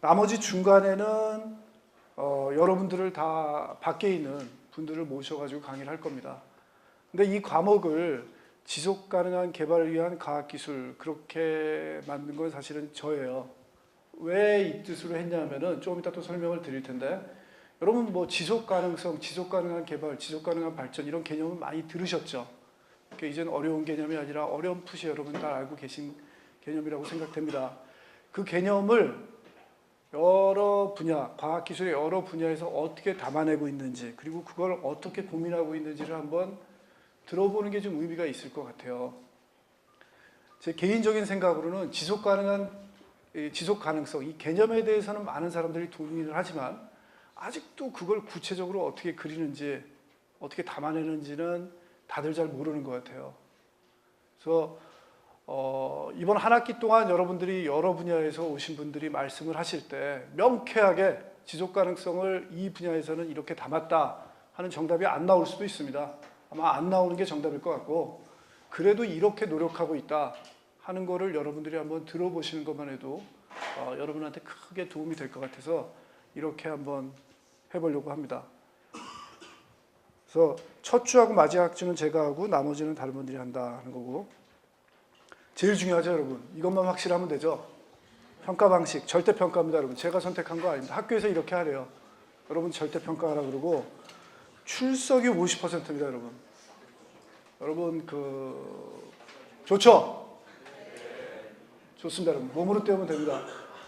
나머지 중간에는 여러분들을 다 밖에 있는 분들을 모셔가지고 강의를 할 겁니다. 근데 이 과목을 지속 가능한 개발을 위한 과학기술 그렇게 만든 건 사실은 저예요. 왜 이 뜻으로 했냐면은 조금 이따 또 설명을 드릴 텐데 여러분 뭐 지속 가능성, 지속 가능한 개발, 지속 가능한 발전 이런 개념을 많이 들으셨죠? 이제는 어려운 개념이 아니라 어렴풋이 여러분 다 알고 계신 개념이라고 생각됩니다. 그 개념을 여러 분야, 과학기술의 여러 분야에서 어떻게 담아내고 있는지 그리고 그걸 어떻게 고민하고 있는지를 한번 들어보는 게 좀 의미가 있을 것 같아요. 제 개인적인 생각으로는 지속 가능성, 이 개념에 대해서는 많은 사람들이 동의를 하지만 아직도 그걸 구체적으로 어떻게 그리는지, 어떻게 담아내는지는 다들 잘 모르는 것 같아요. 그래서 이번 한 학기 동안 여러분들이 여러 분야에서 오신 분들이 말씀을 하실 때 명쾌하게 지속 가능성을 이 분야에서는 이렇게 담았다 하는 정답이 안 나올 수도 있습니다. 아마 안 나오는 게 정답일 것 같고 그래도 이렇게 노력하고 있다 하는 거를 여러분들이 한번 들어보시는 것만 해도 여러분한테 크게 도움이 될 것 같아서 이렇게 한번 해보려고 합니다. 그래서 첫 주하고 마지막 주는 제가 하고 나머지는 다른 분들이 한다 하는 거고 제일 중요하죠 여러분. 이것만 확실하면 되죠. 평가 방식, 절대평가입니다 여러분. 제가 선택한 거 아닙니다. 학교에서 이렇게 하래요. 여러분 절대평가하라 그러고 출석이 50%입니다 여러분. 여러분 좋죠? 좋습니다 여러분. 몸으로 때우면 됩니다.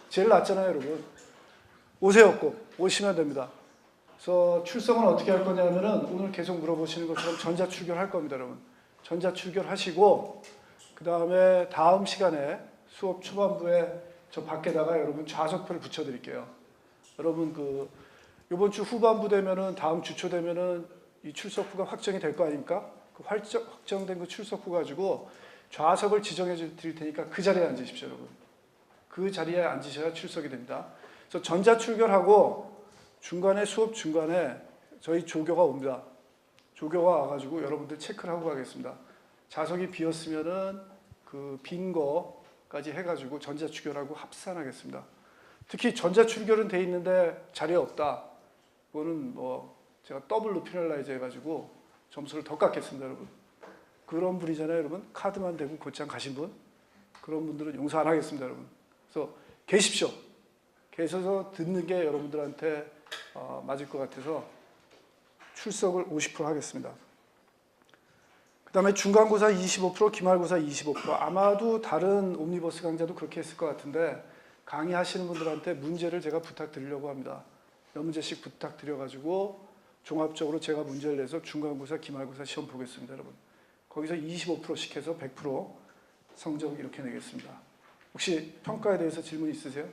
제일 낫잖아요 여러분. 오세요 꼭. 오시면 됩니다. 그래서 출석은 어떻게 할 거냐면은 오늘 계속 물어보시는 것처럼 전자출결 할 겁니다 여러분. 전자출결 하시고 그 다음에 다음 시간에 수업 초반부에 저 밖에다가 여러분 좌석표를 붙여드릴게요. 여러분 이번 주 후반부 되면은 다음 주 초 되면은 이 출석부가 확정이 될 거 아닙니까? 그 확정된 그 출석부 가지고 좌석을 지정해 드릴 테니까 그 자리에 앉으십시오 여러분. 그 자리에 앉으셔야 출석이 됩니다. 그래서 전자출결하고 중간에 수업 중간에 저희 조교가 옵니다. 조교가 와가지고 여러분들 체크를 하고 가겠습니다. 좌석이 비었으면은 그 빈 거까지 해가지고 전자출결하고 합산하겠습니다. 특히 전자출결은 돼 있는데 자리에 없다. 그거는 뭐 제가 더블로 피널라이즈 해가지고 점수를 더 깎겠습니다, 여러분. 그런 분이잖아요, 여러분. 카드만 대고 곧장 가신 분. 그런 분들은 용서 안 하겠습니다, 여러분. 그래서 계십시오. 계셔서 듣는 게 여러분들한테 맞을 것 같아서 출석을 50% 하겠습니다. 그 다음에 중간고사 25%, 기말고사 25%. 아마도 다른 옴니버스 강좌도 그렇게 했을 것 같은데 강의하시는 분들한테 문제를 제가 부탁드리려고 합니다. 몇 문제씩 부탁드려가지고 종합적으로 제가 문제를 내서 중간고사, 기말고사 시험 보겠습니다, 여러분. 거기서 25%씩 해서 100% 성적 이렇게 내겠습니다. 혹시 평가에 대해서 질문 있으세요?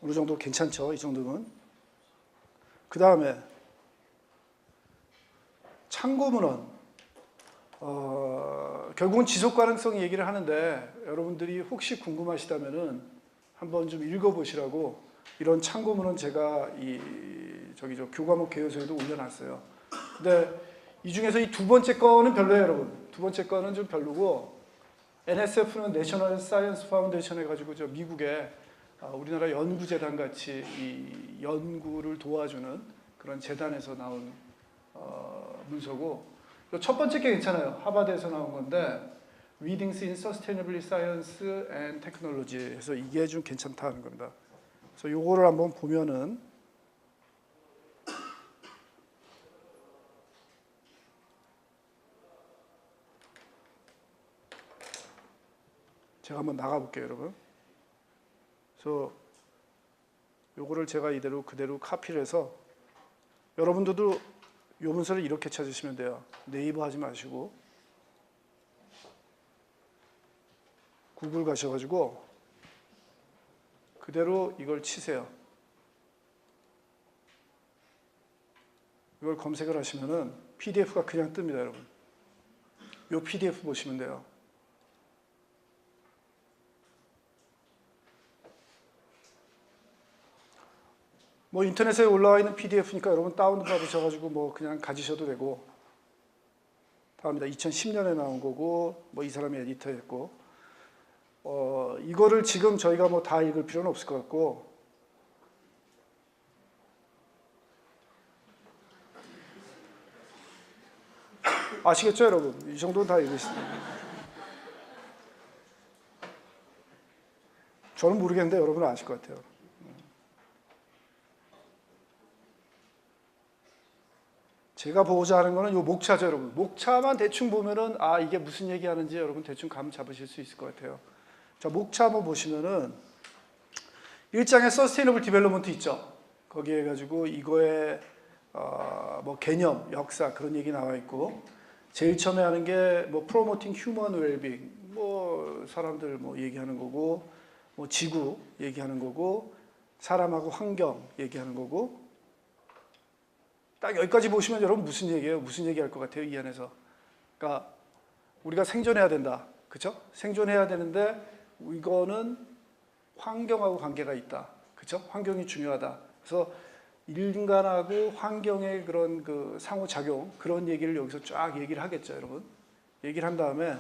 어느 정도 괜찮죠? 이 정도면. 그 다음에 참고문헌. 결국은 지속가능성 얘기를 하는데 여러분들이 혹시 궁금하시다면은 한번 좀 읽어보시라고 이런 참고문헌 제가 저 교과목 개요서에도 올려놨어요. 근데 이 중에서 이 두 번째 거는 별로예요, 여러분. 두 번째 거는 좀 별로고 NSF는 내셔널 사이언스 파운데이션 해가지고 저 미국의 우리나라 연구재단 같이 이 연구를 도와주는 그런 재단에서 나온 문서고 첫 번째 게 괜찮아요. 하버드에서 나온 건데 Readings in Sustainable Science and Technology 해서 이게 좀 괜찮다는 겁니다. 그래서 요거를 한번 보면은 제가 한번 나가볼게요, 여러분. 그래서 요거를 제가 이대로 그대로 카피를 해서 여러분들도 요 문서를 이렇게 찾으시면 돼요. 네이버 하지 마시고 구글 가셔가지고 그대로 이걸 치세요. 이걸 검색을 하시면은 PDF가 그냥 뜹니다, 여러분. 요 PDF 보시면 돼요. 뭐 인터넷에 올라와 있는 PDF니까 여러분 다운받으셔가지고 뭐 그냥 가지셔도 되고. 다음입니다. 2010년에 나온 거고 뭐 이 사람이 에디터였고. 이거를 지금 저희가 뭐 다 읽을 필요는 없을 것 같고, 아시겠죠, 여러분? 이 정도는 다 읽으시죠. 저는 모르겠는데 여러분은 아실 것 같아요. 제가 보고자 하는 거는 이 목차죠, 여러분. 목차만 대충 보면은 이게 무슨 얘기하는지 여러분 대충 감 잡으실 수 있을 것 같아요. 자, 목차 한번 보시면은 1장에 서스테이너블 디벨롭먼트 있죠. 거기에 가지고 이거의 뭐 개념, 역사 그런 얘기 나와 있고, 제일 처음에 하는 게 뭐 promoting human well-being, 뭐 사람들 뭐 얘기하는 거고, 뭐 지구 얘기하는 거고, 사람하고 환경 얘기하는 거고. 딱 여기까지 보시면 여러분 무슨 얘기예요? 무슨 얘기할 것 같아요? 이 안에서. 그러니까 우리가 생존해야 된다. 그렇죠? 생존해야 되는데 이거는 환경하고 관계가 있다. 그렇죠? 환경이 중요하다. 그래서 인간하고 환경의 그런 그 상호작용, 그런 얘기를 여기서 쫙 얘기를 하겠죠, 여러분. 얘기를 한 다음에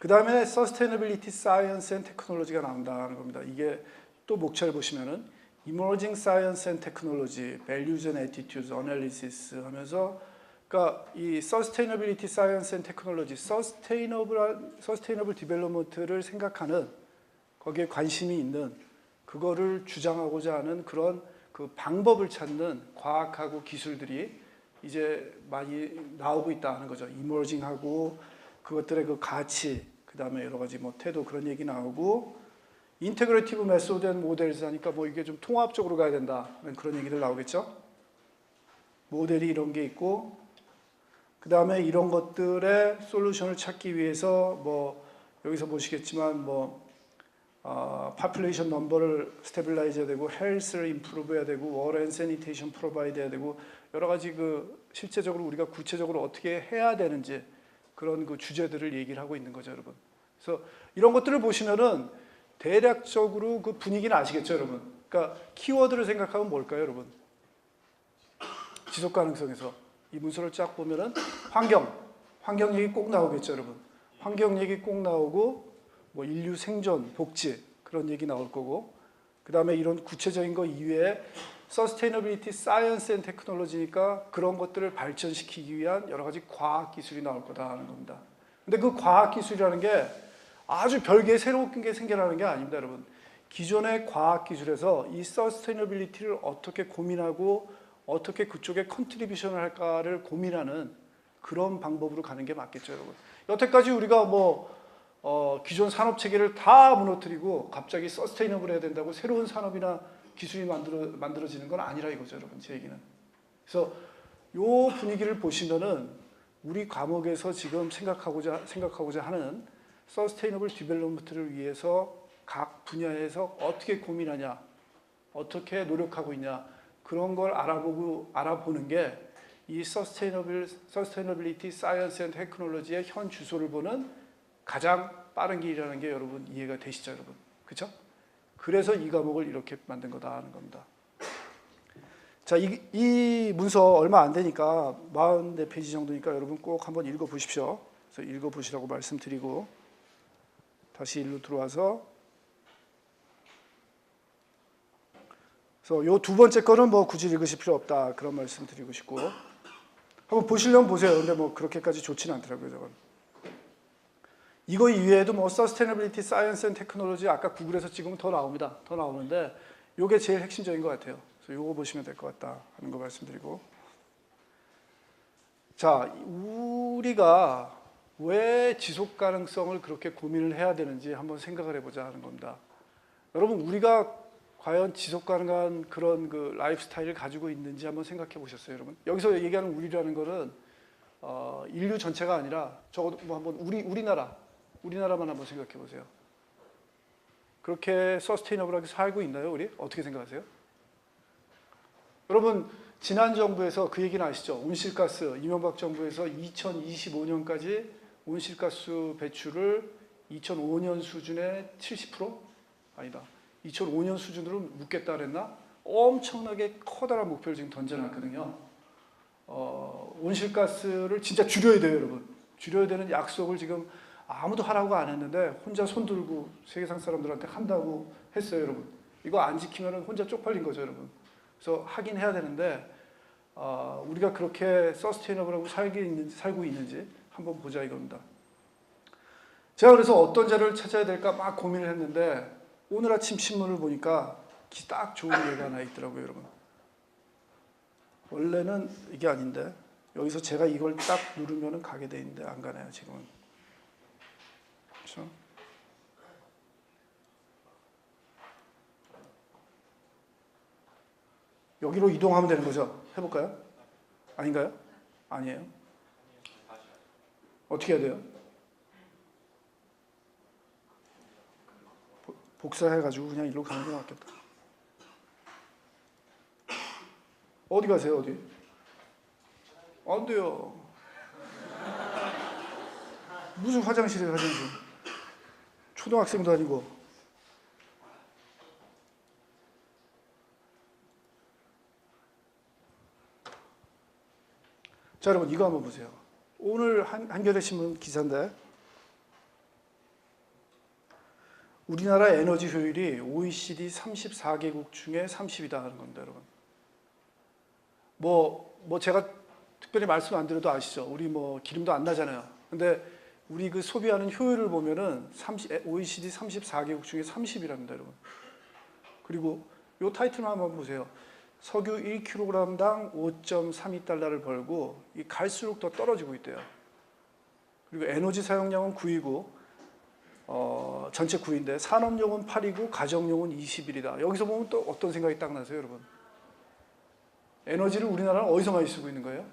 그 다음에 Sustainability Science and Technology가 나온다는 겁니다. 이게 또 목차를 보시면은 Emerging Science and Technology, Values and Attitudes, Analysis 하면서, 그러니까 이 Sustainability Science and Technology, Sustainable Development를 생각하는, 거기에 관심이 있는, 그거를 주장하고자 하는 그런 그 방법을 찾는 과학하고 기술들이 이제 많이 나오고 있다는 거죠. Emerging하고 그것들의 그 가치, 그 다음에 여러 가지 뭐 태도 그런 얘기 나오고, 인테그레이티브 메소드 앤 모델스 하니까 뭐 이게 좀 통합적으로 가야 된다, 그런 얘기들 나오겠죠. 모델이 이런 게 있고, 그 다음에 이런 것들의 솔루션을 찾기 위해서 뭐 여기서 보시겠지만 뭐 population 넘버를 스테빌라이즈 해야 되고, 헬스를 임프루브 해야 되고, 워터 앤 세니테이션 프로바이드 해야 되고, 여러 가지 그 실제적으로 우리가 구체적으로 어떻게 해야 되는지 그런 그 주제들을 얘기를 하고 있는 거죠, 여러분. 그래서 이런 것들을 보시면은 대략적으로 그 분위기는 아시겠죠, 여러분? 그러니까 키워드를 생각하면 뭘까요, 여러분? 지속 가능성에서 이 문서를 쫙 보면은 환경 얘기 꼭 나오겠죠, 여러분? 환경 얘기 꼭 나오고, 뭐 인류 생존, 복지 그런 얘기 나올 거고, 그 다음에 이런 구체적인 거 이외에 Sustainability Science and Technology니까 그런 것들을 발전시키기 위한 여러 가지 과학 기술이 나올 거다 하는 겁니다. 근데 그 과학 기술이라는 게 아주 별개의 새로운 게 생겨나는 게 아닙니다, 여러분. 기존의 과학 기술에서 이 서스테이너빌리티를 어떻게 고민하고 어떻게 그쪽에 컨트리뷰션을 할까를 고민하는 그런 방법으로 가는 게 맞겠죠, 여러분. 여태까지 우리가 뭐 기존 산업 체계를 다 무너뜨리고 갑자기 서스테이너블 해야 된다고 새로운 산업이나 기술이 만들어지는 건 아니라 이거죠, 여러분. 제 얘기는. 그래서 요 분위기를 보시면은 우리 과목에서 지금 생각하고자 하는 서스테이너블 디벨롭먼트를 위해서 각 분야에서 어떻게 고민하냐, 어떻게 노력하고 있냐, 그런 걸 알아보는 게 이 서스테이너빌리티 사이언스 앤 테크놀로지의 현 주소를 보는 가장 빠른 길이라는 게 여러분 이해가 되시죠, 여러분? 그렇죠? 그래서 이 과목을 이렇게 만든 거다 하는 겁니다. 자, 이 문서 얼마 안 되니까 44페이지 정도니까 여러분 꼭 한번 읽어보십시오. 그래서 읽어보시라고 말씀드리고 다시 일로 들어와서, 그래서 요 두 번째 거는 뭐 굳이 읽으실 필요 없다 그런 말씀 드리고 싶고, 한번 보시려면 보세요. 근데 뭐 그렇게까지 좋지는 않더라고요, 저건. 이거 이외에도 뭐 Sustainability Science and Technology 아까 구글에서 찍으면 더 나옵니다. 더 나오는데 요게 제일 핵심적인 것 같아요. 그래서 요거 보시면 될 것 같다 하는 거 말씀드리고, 자, 우리가 왜 지속 가능성을 그렇게 고민을 해야 되는지 한번 생각을 해보자 하는 겁니다. 여러분, 우리가 과연 지속 가능한 그런 그 라이프 스타일을 가지고 있는지 한번 생각해 보셨어요, 여러분? 여기서 얘기하는 우리라는 거는 인류 전체가 아니라 적어도 뭐 한번 우리나라만 한번 생각해 보세요. 그렇게 서스테이너블하게 살고 있나요, 우리? 어떻게 생각하세요? 여러분, 지난 정부에서 그 얘기는 아시죠? 온실가스, 이명박 정부에서 2025년까지 온실가스 배출을 2005년 수준의 70%? 아니다. 2005년 수준으로 묶겠다 그랬나? 엄청나게 커다란 목표를 지금 던져놨거든요. 온실가스를 진짜 줄여야 돼요, 여러분. 줄여야 되는 약속을 지금 아무도 하라고 안 했는데 혼자 손 들고 세계상 사람들한테 한다고 했어요, 여러분. 이거 안 지키면 혼자 쪽팔린 거죠, 여러분. 그래서 하긴 해야 되는데 우리가 그렇게 서스테이너블하고 살고 있는지 한번 보자 이겁니다. 제가 그래서 어떤 자료를 찾아야 될까 막 고민을 했는데 오늘 아침 신문을 보니까 딱 좋은 예가 하나 있더라고요, 여러분. 원래는 이게 아닌데 여기서 제가 이걸 딱 누르면 가게 돼 있는데 안 가네요, 지금은. 그렇죠? 여기로 이동하면 되는 거죠? 해볼까요? 아닌가요? 아니에요? 어떻게 해야 돼요? 복사해가지고 그냥 이리로 가는 게 낫겠다. 어디 가세요? 어디? 안 돼요. 무슨 화장실이에요, 화장실? 초등학생도 아니고. 자, 여러분 이거 한번 보세요. 오늘 한겨레 신문 기사인데 우리나라 에너지 효율이 OECD 34개국 중에 30이다 하는 겁니다, 여러분. 뭐 제가 특별히 말씀 안 드려도 아시죠? 우리 뭐 기름도 안 나잖아요. 근데 우리 그 소비하는 효율을 보면은 OECD 34개국 중에 30이랍니다, 여러분. 그리고 요 타이틀만 한번 보세요. 석유 1kg당 5.32달러를 벌고 이 갈수록 더 떨어지고 있대요. 그리고 에너지 사용량은 9이고 전체 9인데 산업용은 8이고 가정용은 21이다. 여기서 보면 또 어떤 생각이 딱 나세요, 여러분? 에너지를 우리나라는 어디서 많이 쓰고 있는 거예요?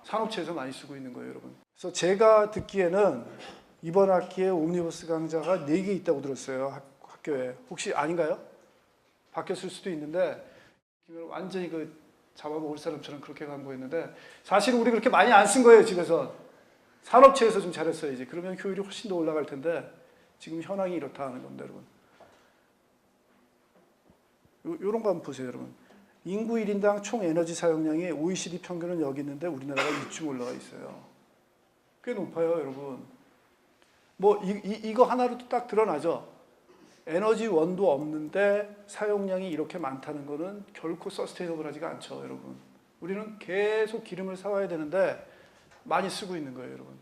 산업체에서 많이 쓰고 있는 거예요, 여러분. 그래서 제가 듣기에는 이번 학기에 옴니버스 강좌가 4개 있다고 들었어요, 학교에. 혹시 아닌가요? 바뀌었을 수도 있는데 완전히 그 잡아먹을 사람처럼 그렇게 광고했는데 사실은 우리 그렇게 많이 안 쓴 거예요, 집에서. 산업체에서 좀 잘했어야지. 그러면 효율이 훨씬 더 올라갈 텐데 지금 현황이 이렇다 하는 겁니다, 여러분. 요런 거 한번 보세요, 여러분. 인구 1인당 총 에너지 사용량이 OECD 평균은 여기 있는데 우리나라가 이쯤 올라가 있어요. 꽤 높아요, 여러분. 뭐 이거 하나로도 딱 드러나죠. 에너지 원도 없는데 사용량이 이렇게 많다는 거는 결코 서스테이너블하지가 않죠, 여러분. 우리는 계속 기름을 사와야 되는데 많이 쓰고 있는 거예요, 여러분.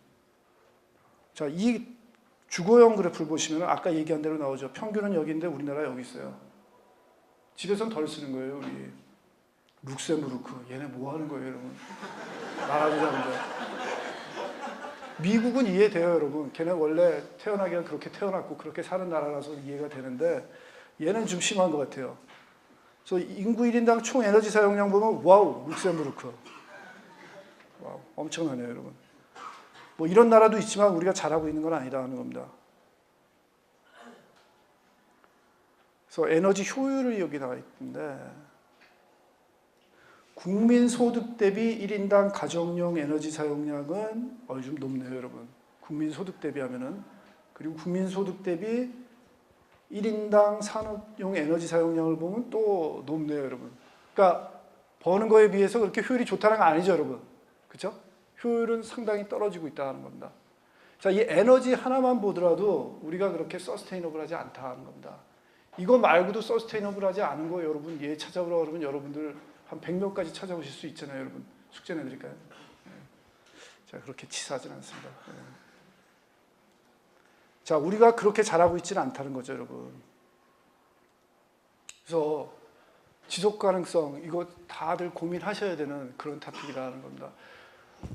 자, 이 주거용 그래프를 보시면 아까 얘기한 대로 나오죠. 평균은 여기인데 우리나라 여기 있어요. 집에서는 덜 쓰는 거예요, 우리. 룩셈부르크, 얘네 뭐 하는 거예요, 여러분? 나라도 자는데. 미국은 이해돼요, 여러분. 걔는 원래 태어나기가 그렇게 태어났고 그렇게 사는 나라라서 이해가 되는데 얘는 좀 심한 것 같아요. 그래서 인구 1인당 총 에너지 사용량 보면 와우, 룩셈부르크. 와우, 엄청나네요, 여러분. 뭐 이런 나라도 있지만 우리가 잘하고 있는 건 아니다 하는 겁니다. 그래서 에너지 효율이 여기 나와 있는데 국민 소득 대비 1인당 가정용 에너지 사용량은 좀 높네요, 여러분. 국민 소득 대비하면은. 그리고 국민 소득 대비 1인당 산업용 에너지 사용량을 보면 또 높네요, 여러분. 그러니까 버는 거에 비해서 그렇게 효율이 좋다는 건 아니죠, 여러분. 그렇죠? 효율은 상당히 떨어지고 있다는 겁니다. 자, 이 에너지 하나만 보더라도 우리가 그렇게 서스테이너블하지 않다는 겁니다. 이거 말고도 서스테이너블하지 않은 거 여러분 얘 찾아보라 그러면 여러분들 한 100몇 가지 찾아보실 수 있잖아요, 여러분. 숙제 내드릴까요? 네. 자, 그렇게 치사하진 않습니다. 네. 자, 우리가 그렇게 잘하고 있지는 않다는 거죠, 여러분. 그래서 지속 가능성, 이거 다들 고민하셔야 되는 그런 토픽이라는 겁니다.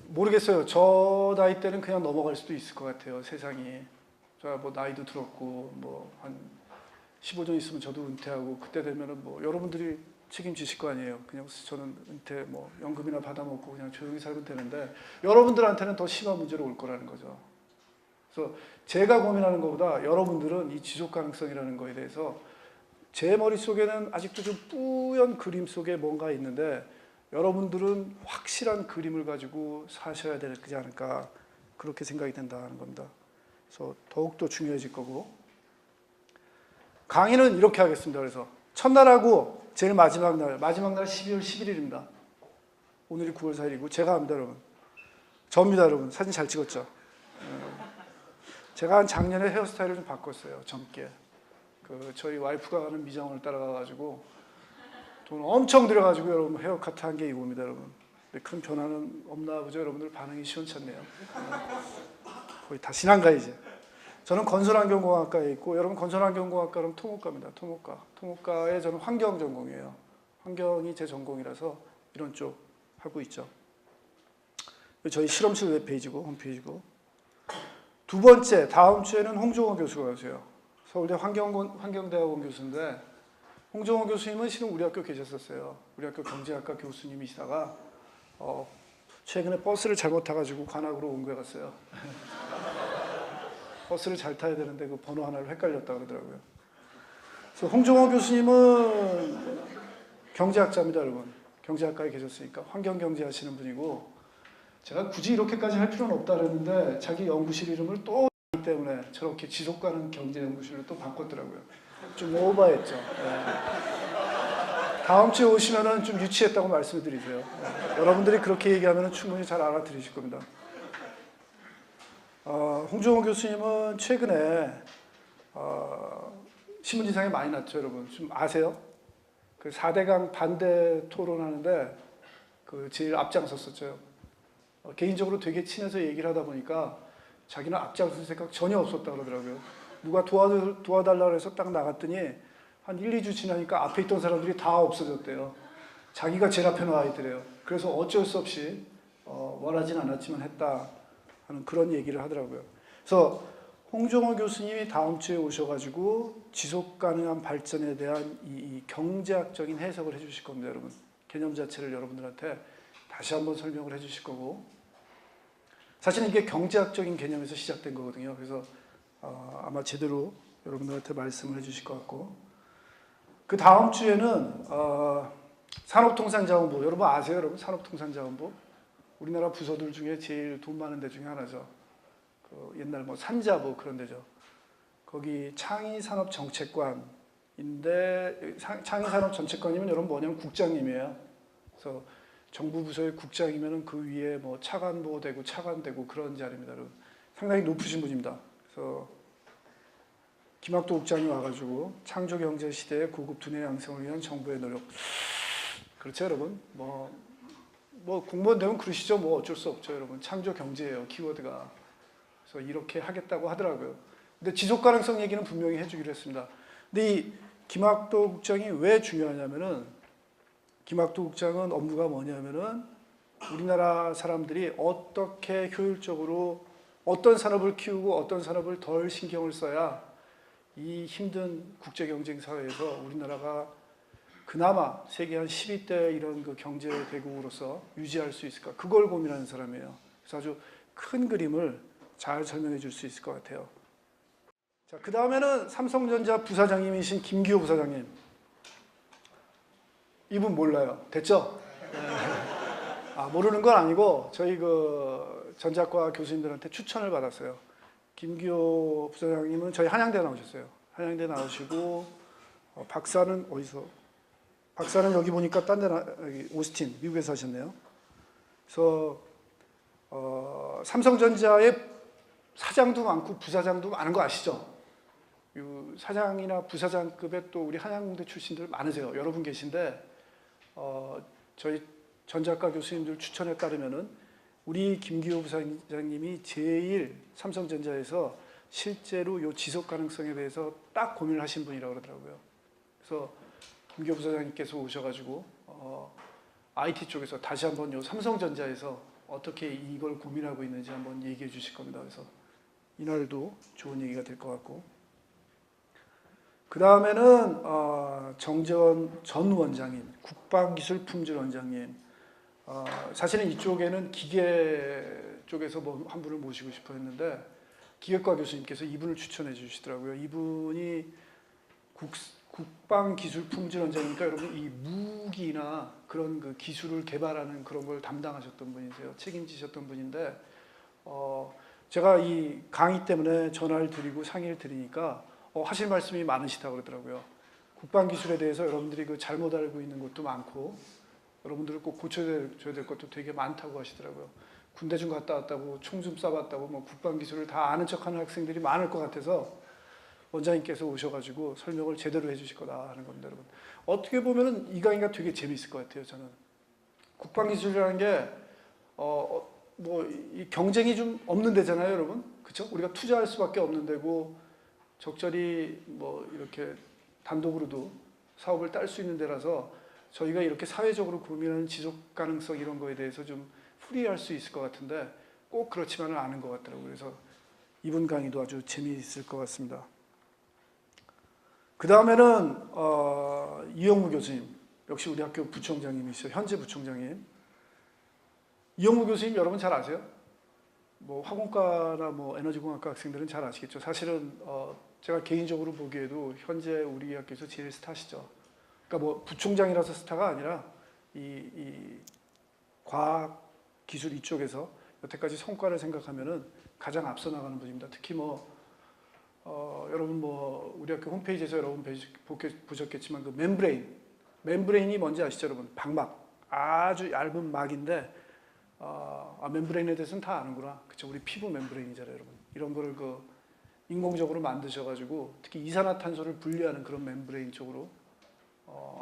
모르겠어요. 저 나이 때는 그냥 넘어갈 수도 있을 것 같아요, 세상이. 저 뭐 나이도 들었고, 뭐 한 15년 있으면 저도 은퇴하고, 그때 되면은 뭐 여러분들이 책임지실 거 아니에요. 그냥 저는 은퇴 뭐 연금이나 받아먹고 그냥 조용히 살면 되는데 여러분들한테는 더 심한 문제로 올 거라는 거죠. 그래서 제가 고민하는 것보다 여러분들은 이 지속 가능성이라는 거에 대해서 제 머릿속에는 아직도 좀 뿌연 그림 속에 뭔가 있는데 여러분들은 확실한 그림을 가지고 사셔야 되지 않을까 그렇게 생각이 된다는 겁니다. 그래서 더욱더 중요해질 거고 강의는 이렇게 하겠습니다. 그래서 첫날하고 제일 마지막 날 12월 11일입니다. 오늘이 9월 4일이고 제가 합니다, 여러분. 저입니다, 여러분. 사진 잘 찍었죠? 제가 한 작년에 헤어스타일을 좀 바꿨어요. 젊게. 저희 와이프가 가는 미장원을 따라가가지고 돈 엄청 들여가지고 여러분 헤어카트 한 게 이겁니다, 여러분. 근데 큰 변화는 없나 보죠. 여러분들 반응이 시원찮네요. 거의 다 신한가 이제. 저는 건설환경공학과에 있고 여러분 건설환경공학과는 토목과입니다. 토목과에 저는 환경 전공이에요. 환경이 제 전공이라서 이런 쪽 하고 있죠. 저희 실험실 웹페이지고 홈페이지고. 두 번째, 다음 주에는 홍종호 교수가 오세요. 서울대 환경대학원 교수인데 홍종호 교수님은 실은 우리 학교 계셨었어요. 우리 학교 경제학과 교수님이시다가 최근에 버스를 잘못 타가지고 관악으로 옮겨 갔어요. 버스를 잘 타야 되는데 그 번호 하나를 헷갈렸다 그러더라고요. 그래서 홍종호 교수님은 경제학자입니다, 여러분. 경제학과에 계셨으니까 환경경제 하시는 분이고 제가 굳이 이렇게까지 할 필요는 없다 그랬는데 자기 연구실 이름을 또 하기 때문에 저렇게 지속가능 경제연구실로 또 바꿨더라고요. 좀 오버했죠. 네. 다음 주에 오시면은 좀 유치했다고 말씀드리세요. 네. 여러분들이 그렇게 얘기하면 충분히 잘 알아들으실 겁니다. 홍종호 교수님은 최근에 신문지상에 많이 났죠, 여러분. 좀 아세요? 그 4대강 반대 토론하는데 제일 앞장섰었죠. 개인적으로 되게 친해서 얘기를 하다 보니까 자기는 앞장설 생각 전혀 없었다 그러더라고요. 누가 도와달라고 해서 딱 나갔더니 한 1, 2주 지나니까 앞에 있던 사람들이 다 없어졌대요. 자기가 제일 앞에 나와 있더래요. 그래서 어쩔 수 없이 원하진 않았지만 했다 하는 그런 얘기를 하더라고요. 그래서 홍종호 교수님이 다음 주에 오셔가지고 지속 가능한 발전에 대한 이 경제학적인 해석을 해주실 겁니다, 여러분. 개념 자체를 여러분들한테 다시 한번 설명을 해주실 거고, 사실은 이게 경제학적인 개념에서 시작된 거거든요. 그래서 아마 제대로 여러분들한테 말씀을 해주실 것 같고, 그 다음 주에는 산업통상자원부, 여러분 아세요, 여러분? 산업통상자원부? 우리나라 부서들 중에 제일 돈 많은 데 중에 하나죠. 옛날 뭐 산자부 그런 데죠. 거기 창의산업정책관인데 창의산업정책관이면 여러분 뭐냐면 국장님이에요. 그래서 정부 부서의 국장이면은 그 위에 뭐 차관보 되고 차관되고 그런 자리입니다. 여러분. 상당히 높으신 분입니다. 그래서 김학도 국장이 와가지고 창조경제 시대의 고급 두뇌 양성을 위한 정부의 노력. 그렇죠, 여러분? 뭐 공무원 되면 그러시죠. 뭐 어쩔 수 없죠, 여러분. 창조경제예요, 키워드가. 그래서 이렇게 하겠다고 하더라고요. 근데 지속가능성 얘기는 분명히 해주기로 했습니다. 근데 이 김학도 국장이 왜 중요하냐면은 김학도 국장은 업무가 뭐냐면은 우리나라 사람들이 어떻게 효율적으로 어떤 산업을 키우고 어떤 산업을 덜 신경을 써야 이 힘든 국제 경쟁 사회에서 우리나라가 그나마 세계 한 10위대 이런 그 경제 대국으로서 유지할 수 있을까? 그걸 고민하는 사람이에요. 그래서 아주 큰 그림을 잘 설명해 줄 수 있을 것 같아요. 자, 그 다음에는 삼성전자 부사장님이신 김기호 부사장님. 이분 몰라요. 됐죠? 모르는 건 아니고 저희 전자과 교수님들한테 추천을 받았어요. 김기호 부사장님은 저희 한양대 나오셨어요. 한양대 나오시고 박사는 어디서? 박사는 여기 보니까 딴 데 오스틴 미국에서 하셨네요. 그래서 삼성전자의 사장도 많고 부사장도 많은 거 아시죠? 사장이나 부사장급의 또 우리 한양대 출신들 많으세요. 여러분 계신데 저희 전자과 교수님들 추천에 따르면은 우리 김기호 부사장님이 제일 삼성전자에서 실제로 요 지속 가능성에 대해서 딱 고민을 하신 분이라고 그러더라고요. 그래서 김기호 부사장님께서 오셔가지고 IT 쪽에서 다시 한번 요 삼성전자에서 어떻게 이걸 고민하고 있는지 한번 얘기해 주실 겁니다. 그래서 이날도 좋은 얘기가 될 것 같고, 그 다음에는 정재원 전 원장님, 국방기술품질원장님. 사실은 이쪽에는 기계 쪽에서 한 분을 모시고 싶어 했는데 기계과 교수님께서 이분을 추천해 주시더라고요. 이분이 국방기술품질원장이니까 여러분 이 무기나 그런 그 기술을 개발하는 그런 걸 담당하셨던 분이세요. 책임지셨던 분인데 제가 이 강의 때문에 전화를 드리고 상의를 드리니까 하실 말씀이 많으시다고 그러더라고요. 국방기술에 대해서 여러분들이 잘못 알고 있는 것도 많고 여러분들을 꼭 고쳐줘야 될 것도 되게 많다고 하시더라고요. 군대 좀 갔다 왔다고 총 좀 쏴봤다고 뭐 국방 기술을 다 아는 척하는 학생들이 많을 것 같아서 원장님께서 오셔가지고 설명을 제대로 해주실 거다 하는 겁니다, 여러분. 어떻게 보면은 이 강의가 되게 재미있을 것 같아요, 저는. 국방 기술이라는 게 뭐 이 경쟁이 좀 없는 데잖아요, 여러분. 그렇죠? 우리가 투자할 수밖에 없는 데고 적절히 뭐 이렇게 단독으로도 사업을 딸 수 있는 데라서 저희가 이렇게 사회적으로 고민하는 지속 가능성 이런 거에 대해서 좀 풀이할 수 있을 것 같은데 꼭 그렇지만은 않은 것 같더라고요. 그래서 이분 강의도 아주 재미있을 것 같습니다. 그 다음에는 이영무 교수님, 역시 우리 학교 부총장님이시죠. 현재 부총장님. 이영무 교수님 여러분 잘 아세요? 뭐 화공과나 뭐 에너지공학과 학생들은 잘 아시겠죠. 사실은 제가 개인적으로 보기에도 현재 우리 학교에서 제일 스타시죠. 그러니까 뭐 부총장이라서 스타가 아니라 이 과학 기술 이쪽에서 여태까지 성과를 생각하면은 가장 앞서 나가는 분입니다. 특히 뭐 여러분 뭐 우리 학교 홈페이지에서 여러분 보셨겠지만 그 멤브레인이 뭔지 아시죠, 여러분? 방막, 아주 얇은 막인데 멤브레인에 대해서는 다 아는구나. 그쵸? 우리 피부 멤브레인이잖아요, 여러분. 이런 거를 그 인공적으로 만드셔가지고 특히 이산화탄소를 분리하는 그런 멤브레인 쪽으로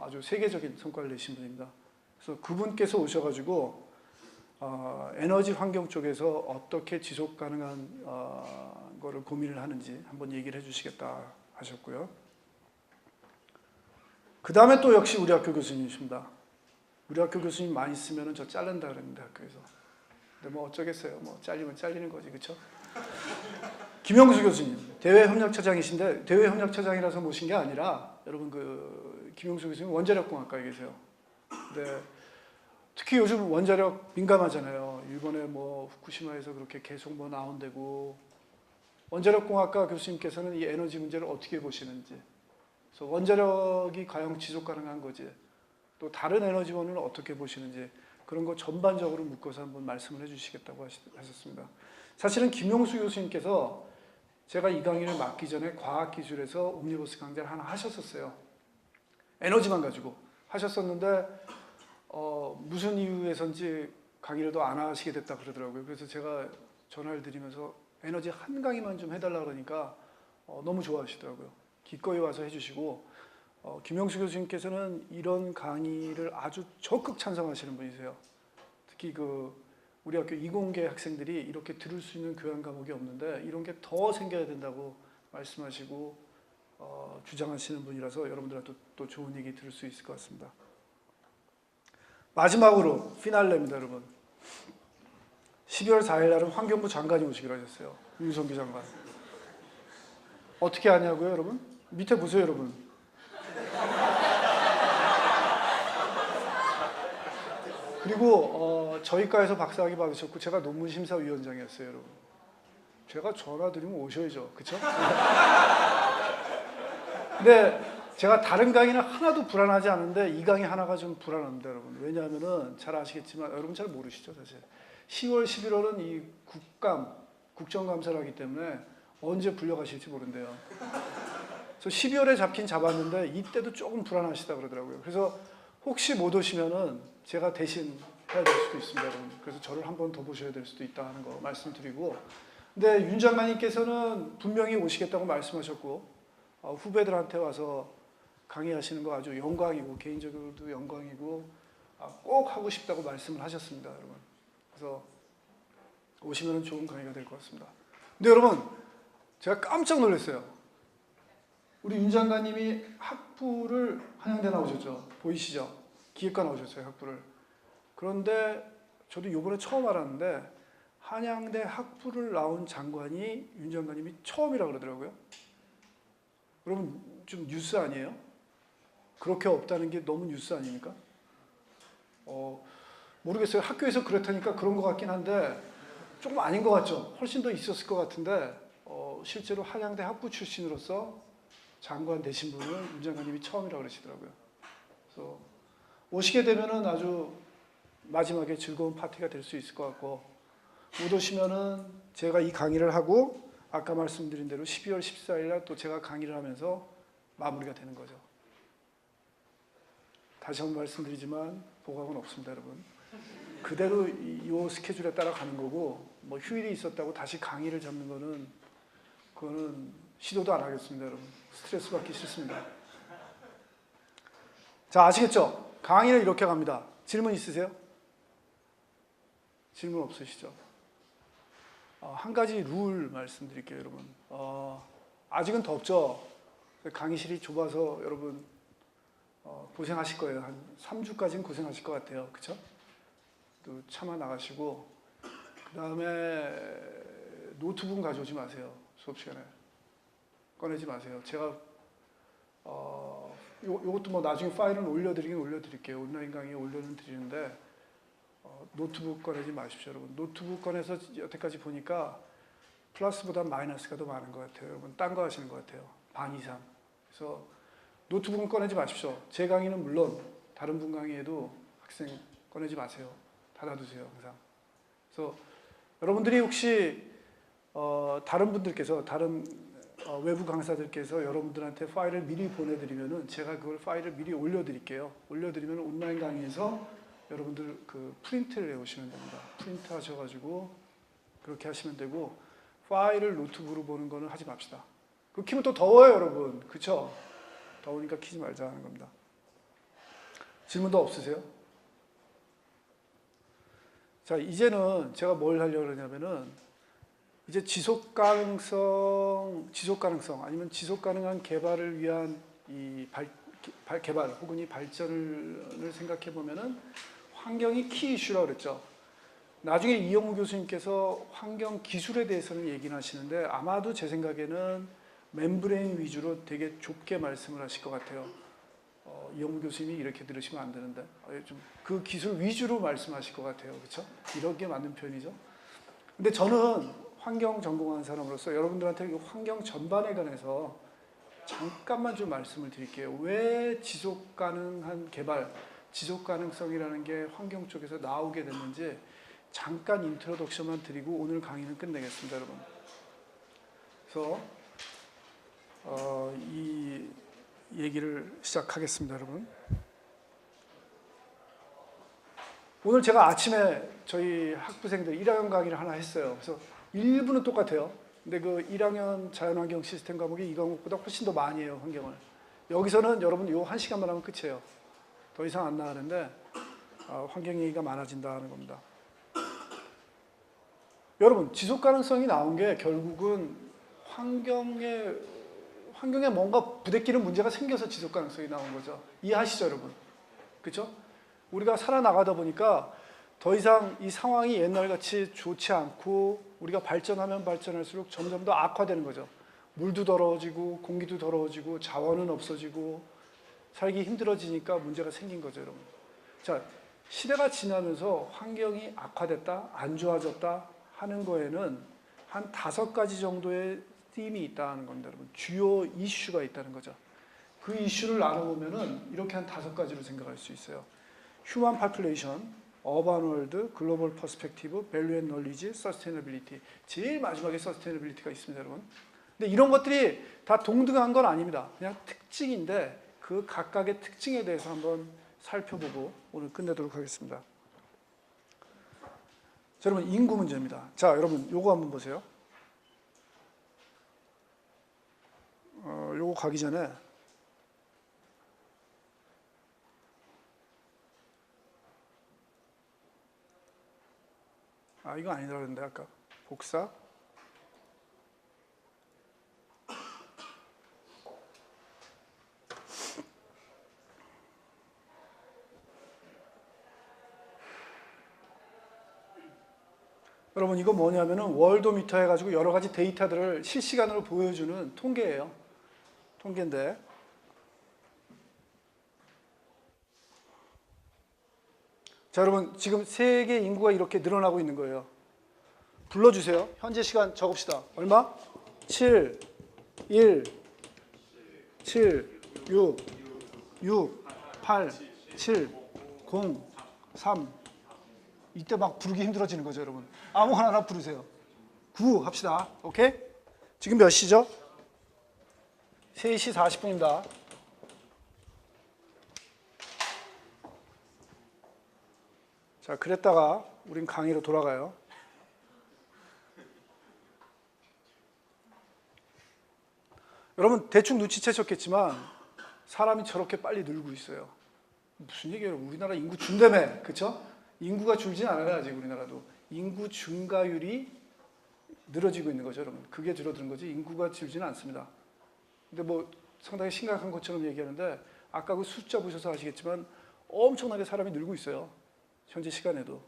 아주 세계적인 성과를 내신 분입니다. 그래서 그분께서 오셔가지고 에너지 환경 쪽에서 어떻게 지속 가능한 거를 고민을 하는지 한번 얘기를 해주시겠다 하셨고요. 그 다음에 또 역시 우리 학교 교수님이십니다. 우리 학교 교수님 많이 쓰면은 저 자른다 그랬는데 학교에서. 근데 뭐 어쩌겠어요. 뭐 잘리면 잘리는 거지, 그렇죠? 김영수 교수님, 대외협력처장이신데 대외협력처장이라서 모신 게 아니라 여러분 그 김영수 교수님 원자력공학과에 계세요. 근데 특히 요즘 원자력 민감하잖아요. 일본에 뭐 후쿠시마에서 그렇게 계속 뭐 나온다고. 원자력공학과 교수님께서는 이 에너지 문제를 어떻게 보시는지, 그래서 원자력이 과연 지속 가능한 거지, 또 다른 에너지원을 어떻게 보시는지 그런 거 전반적으로 묶어서 한번 말씀을 해주시겠다고 하셨습니다. 사실은 김용수 교수님께서 제가 이 강의를 맡기 전에 과학기술에서 옴니버스 강좌를 하나 하셨었어요. 에너지만 가지고 하셨었는데 무슨 이유에선지 강의를 더 안 하시게 됐다 그러더라고요. 그래서 제가 전화를 드리면서 에너지 한 강의만 좀 해달라 그러니까 너무 좋아하시더라고요. 기꺼이 와서 해주시고 김영수 교수님께서는 이런 강의를 아주 적극 찬성하시는 분이세요. 특히 그 우리 학교 이공계 학생들이 이렇게 들을 수 있는 교양 과목이 없는데 이런 게 더 생겨야 된다고 말씀하시고 주장하시는 분이라서 여러분들한테 또 좋은 얘기 들을 수 있을 것 같습니다. 마지막으로 피날레입니다, 여러분. 12월 4일 날은 환경부 장관이 오시기로 하셨어요. 윤석기 장관. 어떻게 하냐고요, 여러분? 밑에 보세요, 여러분. 그리고 저희 과에서 박사학위 받으셨고 제가 논문심사위원장이었어요, 여러분. 제가 전화 드리면 오셔야죠, 그렇죠? 근데 제가 다른 강의는 하나도 불안하지 않은데 이 강의 하나가 좀 불안합니다, 여러분. 왜냐하면은 잘 아시겠지만 여러분 잘 모르시죠, 사실. 10월, 11월은 이 국정감사를 하기 때문에 언제 불려가실지 모른대요. 그래서 12월에 잡긴 잡았는데 이때도 조금 불안하시다 그러더라고요. 그래서 혹시 못 오시면은 제가 대신 해야 될 수도 있습니다, 여러분. 그래서 저를 한 번 더 보셔야 될 수도 있다 하는 거 말씀드리고, 근데 윤 장관님께서는 분명히 오시겠다고 말씀하셨고 후배들한테 와서 강의하시는 거 아주 영광이고 개인적으로도 영광이고 꼭 하고 싶다고 말씀을 하셨습니다, 여러분. 그래서 오시면 좋은 강의가 될 것 같습니다. 근데 여러분 제가 깜짝 놀랐어요. 우리 윤 장관님이 학부를 한양대 나오셨죠? 보이시죠? 기획과 나오셨어요, 학부를. 그런데 저도 이번에 처음 알았는데 한양대 학부를 나온 장관이 윤 장관님이 처음이라 그러더라고요. 여러분 좀 뉴스 아니에요? 그렇게 없다는 게 너무 뉴스 아닙니까? 모르겠어요. 학교에서 그렇다니까 그런 것 같긴 한데 조금 아닌 것 같죠? 훨씬 더 있었을 것 같은데 실제로 한양대 학부 출신으로서 장관 되신 분은 윤 장관님이 처음이라고 그러시더라고요. 그래서 오시게 되면은 아주 마지막에 즐거운 파티가 될 수 있을 것 같고, 못 오시면은 제가 이 강의를 하고 아까 말씀드린 대로 12월 14일 날 또 제가 강의를 하면서 마무리가 되는 거죠. 다시 한번 말씀드리지만 보강은 없습니다, 여러분. 그대로 이 스케줄에 따라 가는 거고 뭐 휴일이 있었다고 다시 강의를 잡는 거는 그거는 시도도 안 하겠습니다, 여러분. 스트레스 받기 싫습니다. 자, 아시겠죠? 강의는 이렇게 갑니다. 질문 있으세요? 질문 없으시죠? 한 가지 룰 말씀드릴게요, 여러분. 아직은 덥죠? 강의실이 좁아서 여러분 고생하실 거예요. 한 3주까지는 고생하실 것 같아요. 그쵸? 또 참아 나가시고 그 다음에 노트북 가져오지 마세요. 수업 시간에. 꺼내지 마세요. 제가 요것도 뭐 나중에 파일은 올려드리긴 올려드릴게요. 온라인 강의에 올려는 드리는데 노트북 꺼내지 마십시오, 여러분. 노트북 꺼내서 여태까지 보니까 플러스보다 마이너스가 더 많은 것 같아요. 여러분 딴 거 하시는 것 같아요. 반 이상. 그래서 노트북은 꺼내지 마십시오. 제 강의는 물론 다른 분 강의에도 학생 꺼내지 마세요. 닫아두세요, 항상. 그래서 여러분들이 혹시 다른 분들께서 다른 외부 강사들께서 여러분들한테 파일을 미리 보내드리면은 제가 그걸 파일을 미리 올려드릴게요. 올려드리면 온라인 강의에서 여러분들 그 프린트를 해오시면 됩니다. 프린트 하셔가지고 그렇게 하시면 되고 파일을 노트북으로 보는 거는 하지 맙시다. 그 키면 또 더워요, 여러분. 그쵸? 더우니까 키지 말자 하는 겁니다. 질문도 없으세요? 자, 이제는 제가 뭘 하려고 그러냐면은 이제 지속 가능성 아니면 지속 가능한 개발을 위한 이 개발 혹은 이 발전을 생각해 보면은 환경이 키 이슈라고 그랬죠. 나중에 이영우 교수님께서 환경 기술에 대해서는 얘기는 하시는데 아마도 제 생각에는 멤브레인 위주로 되게 좁게 말씀을 하실 것 같아요. 이영우 교수님이 이렇게 들으시면 안 되는데 좀 그 기술 위주로 말씀하실 것 같아요. 그렇죠? 이런 게 맞는 표현이죠. 근데 저는 환경 전공하는 사람으로서 여러분들한테 환경 전반에 관해서 잠깐만 좀 말씀을 드릴게요. 왜 지속 가능한 개발, 지속 가능성이라는 게 환경 쪽에서 나오게 됐는지 잠깐 인트로덕션만 드리고 오늘 강의는 끝내겠습니다, 여러분. 그래서 이 얘기를 시작하겠습니다, 여러분. 오늘 제가 아침에 저희 학부생들 1학년 강의를 하나 했어요. 그래서 일부는 똑같아요. 근데 그 1학년 자연환경 시스템 과목이 이 과목보다 훨씬 더 많이 해요, 환경을. 여기서는 여러분 요 1시간만 하면 끝이에요. 더 이상 안 나가는데 환경 얘기가 많아진다 하는 겁니다. 여러분, 지속 가능성이 나온 게 결국은 환경에 뭔가 부대끼는 문제가 생겨서 지속 가능성이 나온 거죠. 이해하시죠, 여러분? 그렇죠? 우리가 살아나가다 보니까 더 이상 이 상황이 옛날같이 좋지 않고 우리가 발전하면 발전할수록 점점 더 악화되는 거죠. 물도 더러워지고 공기도 더러워지고 자원은 없어지고 살기 힘들어지니까 문제가 생긴 거죠, 여러분. 자, 시대가 지나면서 환경이 악화됐다, 안 좋아졌다 하는 거에는 한 5가지 정도의 팀이 있다는 겁니다, 여러분. 주요 이슈가 있다는 거죠. 그 이슈를 나눠보면은 이렇게 한 5가지로 생각할 수 있어요. 휴먼 파퓰레이션, 어반 월드, 글로벌 퍼스펙티브, 밸류 앤 널리지, 서스테이너빌리티. 제일 마지막에 서스테이너빌리티가 있습니다, 여러분. 근데 이런 것들이 다 동등한 건 아닙니다. 그냥 특징인데 그 각각의 특징에 대해서 한번 살펴보고 오늘 끝내도록 하겠습니다. 자, 여러분 인구 문제입니다. 자, 여러분 요거 한번 보세요. 요거 가기 전에 이거 아니라 그랬는데 아까 복사. 여러분 이거 뭐냐면은 월도미터 해가지고 여러 가지 데이터들을 실시간으로 보여주는 통계예요. 통계인데 자, 여러분 지금 세계 인구가 이렇게 늘어나고 있는 거예요. 불러주세요. 현재 시간 적읍시다. 얼마? 7, 1, 7, 6, 6, 8, 7, 0, 3. 이때 막 부르기 힘들어지는 거죠, 여러분. 아무거나 하나 부르세요. 9 합시다. 오케이? 지금 몇 시죠? 3시 40분입니다. 자, 그랬다가 우린 강의로 돌아가요. 여러분 대충 눈치채셨겠지만 사람이 저렇게 빨리 늘고 있어요. 무슨 얘기예요? 우리나라 인구 준다며, 그렇죠? 인구가 줄진 않아요. 아직 우리나라도 인구 증가율이 늘어지고 있는 거죠, 여러분. 그게 줄어드는 거지 인구가 줄지는 않습니다. 근데 뭐 상당히 심각한 것처럼 얘기하는데 아까 그 숫자 보셔서 아시겠지만 엄청나게 사람이 늘고 있어요. 현재 시간에도.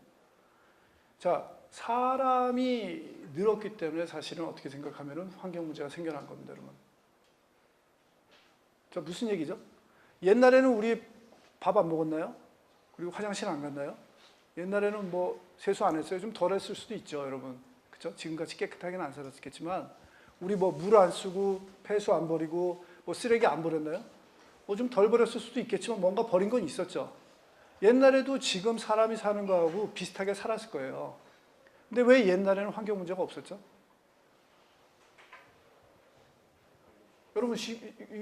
자, 사람이 늘었기 때문에 사실은 어떻게 생각하면은 환경 문제가 생겨난 겁니다, 여러분. 자, 무슨 얘기죠? 옛날에는 우리 밥 안 먹었나요? 그리고 화장실 안 갔나요? 옛날에는 뭐 세수 안 했어요. 좀 덜 했을 수도 있죠, 여러분. 그렇죠? 지금같이 깨끗하게는 안 살았겠지만 우리 뭐 물 안 쓰고 폐수 안 버리고 뭐 쓰레기 안 버렸나요? 뭐 좀 덜 버렸을 수도 있겠지만 뭔가 버린 건 있었죠. 옛날에도 지금 사람이 사는 거하고 비슷하게 살았을 거예요. 근데 왜 옛날에는 환경 문제가 없었죠? 여러분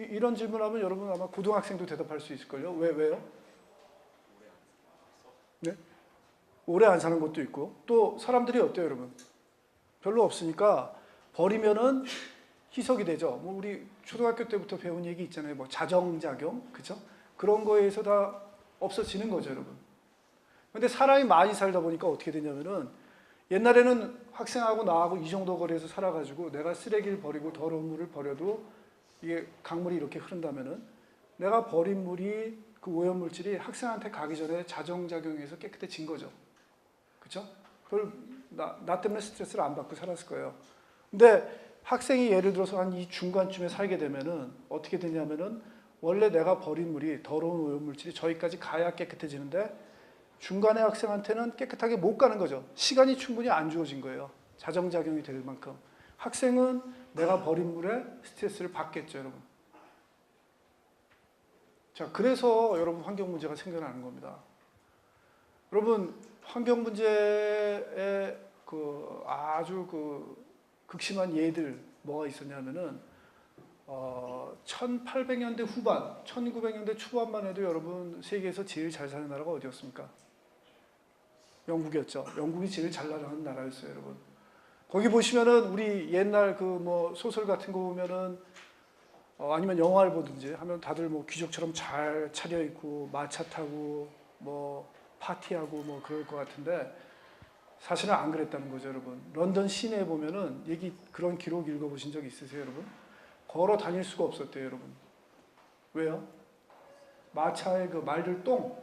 이런 질문하면 여러분 아마 고등학생도 대답할 수 있을걸요. 왜요? 네? 오래 안 사는 것도 있고 또 사람들이 어때요, 여러분? 별로 없으니까 버리면은 희석이 되죠. 뭐 우리 초등학교 때부터 배운 얘기 있잖아요. 뭐 자정작용, 그죠? 그런 거에서 다 없어지는 거죠, 여러분. 근데 사람이 많이 살다 보니까 어떻게 되냐면은 옛날에는 학생하고 나하고 이 정도 거리에서 살아가지고 내가 쓰레기를 버리고 더러운 물을 버려도 이게 강물이 이렇게 흐른다면은 내가 버린 물이 그 오염물질이 학생한테 가기 전에 자정작용해서 깨끗해진 거죠. 그렇죠? 그걸 나 때문에 스트레스를 안 받고 살았을 거예요. 근데 학생이 예를 들어서 한 이 중간쯤에 살게 되면은 어떻게 되냐면은 원래 내가 버린 물이 더러운 오염물질이 저기까지 가야 깨끗해지는데 중간에 학생한테는 깨끗하게 못 가는 거죠. 시간이 충분히 안 주어진 거예요. 자정작용이 될 만큼. 학생은 내가 버린 물에 스트레스를 받겠죠, 여러분. 자, 그래서 여러분 환경 문제가 생겨나는 겁니다. 여러분 환경 문제에 아주 극심한 예들 뭐가 있었냐면은 1800년대 후반, 1900년대 초반만 해도 여러분 세계에서 제일 잘 사는 나라가 어디였습니까? 영국이었죠. 영국이 제일 잘 나가는 나라였어요, 여러분. 거기 보시면은 우리 옛날 그 뭐 소설 같은 거 보면은 아니면 영화를 보든지 하면 다들 뭐 귀족처럼 잘 차려입고 마차 타고 뭐 파티하고 뭐 그럴 것 같은데 사실은 안 그랬다는 거죠, 여러분. 런던 시내에 보면은 그런 기록 읽어보신 적 있으세요, 여러분? 걸어 다닐 수가 없었대요, 여러분. 왜요? 마차의 그 말들 똥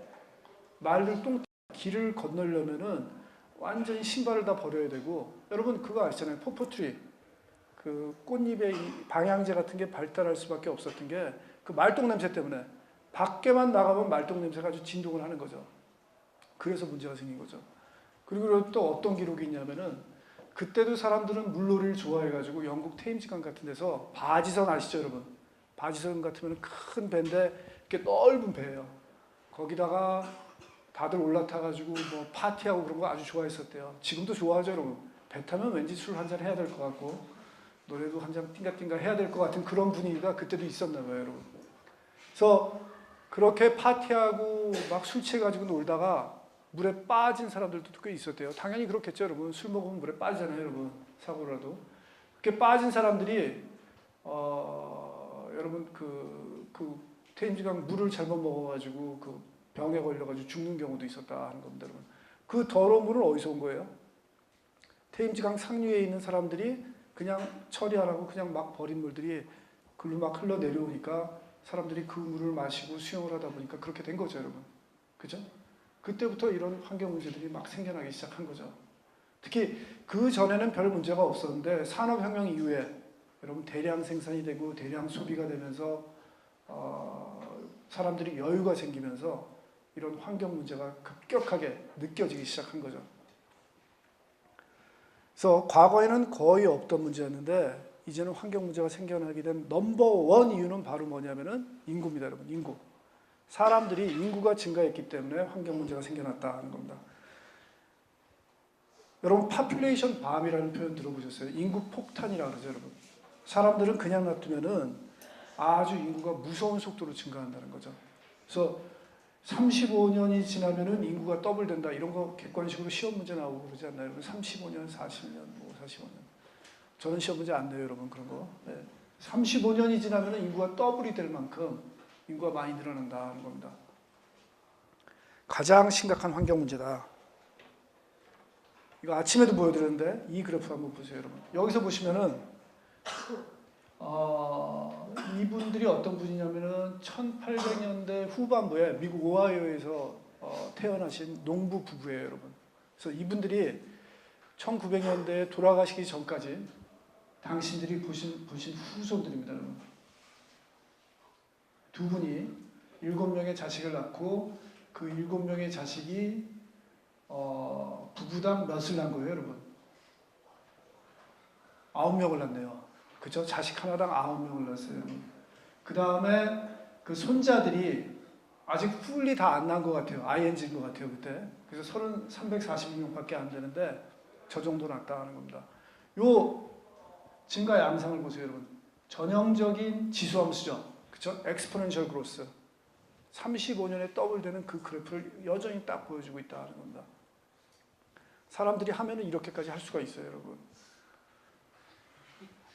길을 건너려면은 완전히 신발을 다 버려야 되고, 여러분 그거 아시잖아요, 포포트리. 그 꽃잎의 방향제 같은 게 발달할 수밖에 없었던 게 그 말똥 냄새 때문에 밖에만 나가면 말똥 냄새가 아주 진동을 하는 거죠. 그래서 문제가 생긴 거죠. 그리고 또 어떤 기록이 있냐면은 그때도 사람들은 물놀이를 좋아해가지고 영국 테임즈강 같은 데서 바지선 아시죠, 여러분? 바지선 같으면 큰 배인데 이렇게 넓은 배예요. 거기다가 다들 올라타가지고 뭐 파티하고 그런 거 아주 좋아했었대요. 지금도 좋아하죠, 여러분. 배 타면 왠지 술 한잔 해야 될 것 같고 노래도 한잔 띵가띵가 해야 될 것 같은 그런 분위기가 그때도 있었나 봐요, 여러분. 그래서 그렇게 파티하고 막 술 취해가지고 놀다가 물에 빠진 사람들도 꽤 있었대요. 당연히 그렇겠죠, 여러분. 술 먹으면 물에 빠지잖아요, 여러분. 사고라도. 그렇게 빠진 사람들이 여러분 그 테임즈강 물을 잘못 먹어가지고 그 병에 걸려가지고 죽는 경우도 있었다 하는 겁니다, 여러분. 그 더러운 물은 어디서 온 거예요? 테임즈강 상류에 있는 사람들이 그냥 처리 안 하고 그냥 막 버린 물들이 글로 막 흘러 내려오니까 사람들이 그 물을 마시고 수영을 하다 보니까 그렇게 된 거죠, 여러분. 그죠? 그때부터 이런 환경 문제들이 막 생겨나기 시작한 거죠. 특히 그 전에는 별 문제가 없었는데 산업혁명 이후에 여러분 대량 생산이 되고 대량 소비가 되면서 사람들이 여유가 생기면서 이런 환경 문제가 급격하게 느껴지기 시작한 거죠. 그래서 과거에는 거의 없던 문제였는데 이제는 환경 문제가 생겨나게 된 넘버원 이유는 바로 뭐냐면은 인구입니다, 여러분. 인구. 사람들이 인구가 증가했기 때문에 환경 문제가 생겨났다 하는 겁니다. 여러분 파퓰레이션 밤이라는 표현 들어보셨어요? 인구 폭탄이라고 그러죠, 여러분. 사람들은 그냥 놔두면은 아주 인구가 무서운 속도로 증가한다는 거죠. 그래서 35년이 지나면은 인구가 더블 된다. 이런 거 객관식으로 시험 문제 나오고 그러지 않나요? 여러분 35년, 40년, 뭐 45년. 저는 시험 문제 안 내요, 여러분 그런 거. 네. 35년이 지나면은 인구가 더블이 될 만큼 인구가 많이 늘어난다는 겁니다. 가장 심각한 환경 문제다. 이거 아침에도 보여드렸는데 이 그래프 한번 보세요, 여러분. 여기서 보시면은 이분들이 어떤 분이냐면은 1800년대 후반부에 미국 오하이오에서 태어나신 농부 부부예요, 여러분. 그래서 이분들이 1900년대에 돌아가시기 전까지 당신들이 보신 후손들입니다, 여러분. 두 분이 7명의 자식을 낳고 그 7명의 자식이 부부당 몇을 낳은 거예요, 여러분? 9명을 낳네요. 그죠? 자식 하나당 9명을 낳았어요. 그 다음에 그 손자들이 아직 풀리 다 안 난 것 같아요. ING인 것 같아요, 그때. 그래서 346명밖에 안 되는데 저 정도 낳았다는 겁니다. 요 증가 양상을 보세요, 여러분. 전형적인 지수함수죠. 그죠? exponential growth. 35년에 더블 되는 그 그래프를 여전히 딱 보여주고 있다는 겁니다. 사람들이 하면은 이렇게까지 할 수가 있어요, 여러분.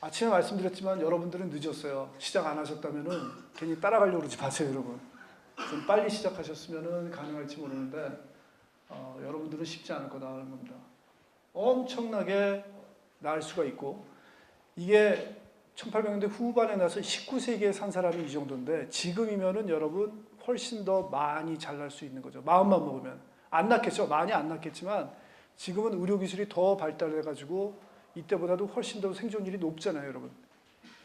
아침에 말씀드렸지만 여러분들은 늦었어요. 시작 안 하셨다면은 괜히 따라가려고 그러지 마세요, 여러분. 좀 빨리 시작하셨으면은 가능할지 모르는데 여러분들은 쉽지 않을 거다라는 겁니다. 엄청나게 날 수가 있고 이게 1800년대 후반에 나서 19세기에 산 사람이 이 정도인데 지금이면은 여러분 훨씬 더 많이 잘 날 수 있는 거죠. 마음만 먹으면. 안 낳겠죠. 많이 안 낳겠지만 지금은 의료기술이 더 발달해가지고 이때보다도 훨씬 더 생존율이 높잖아요, 여러분.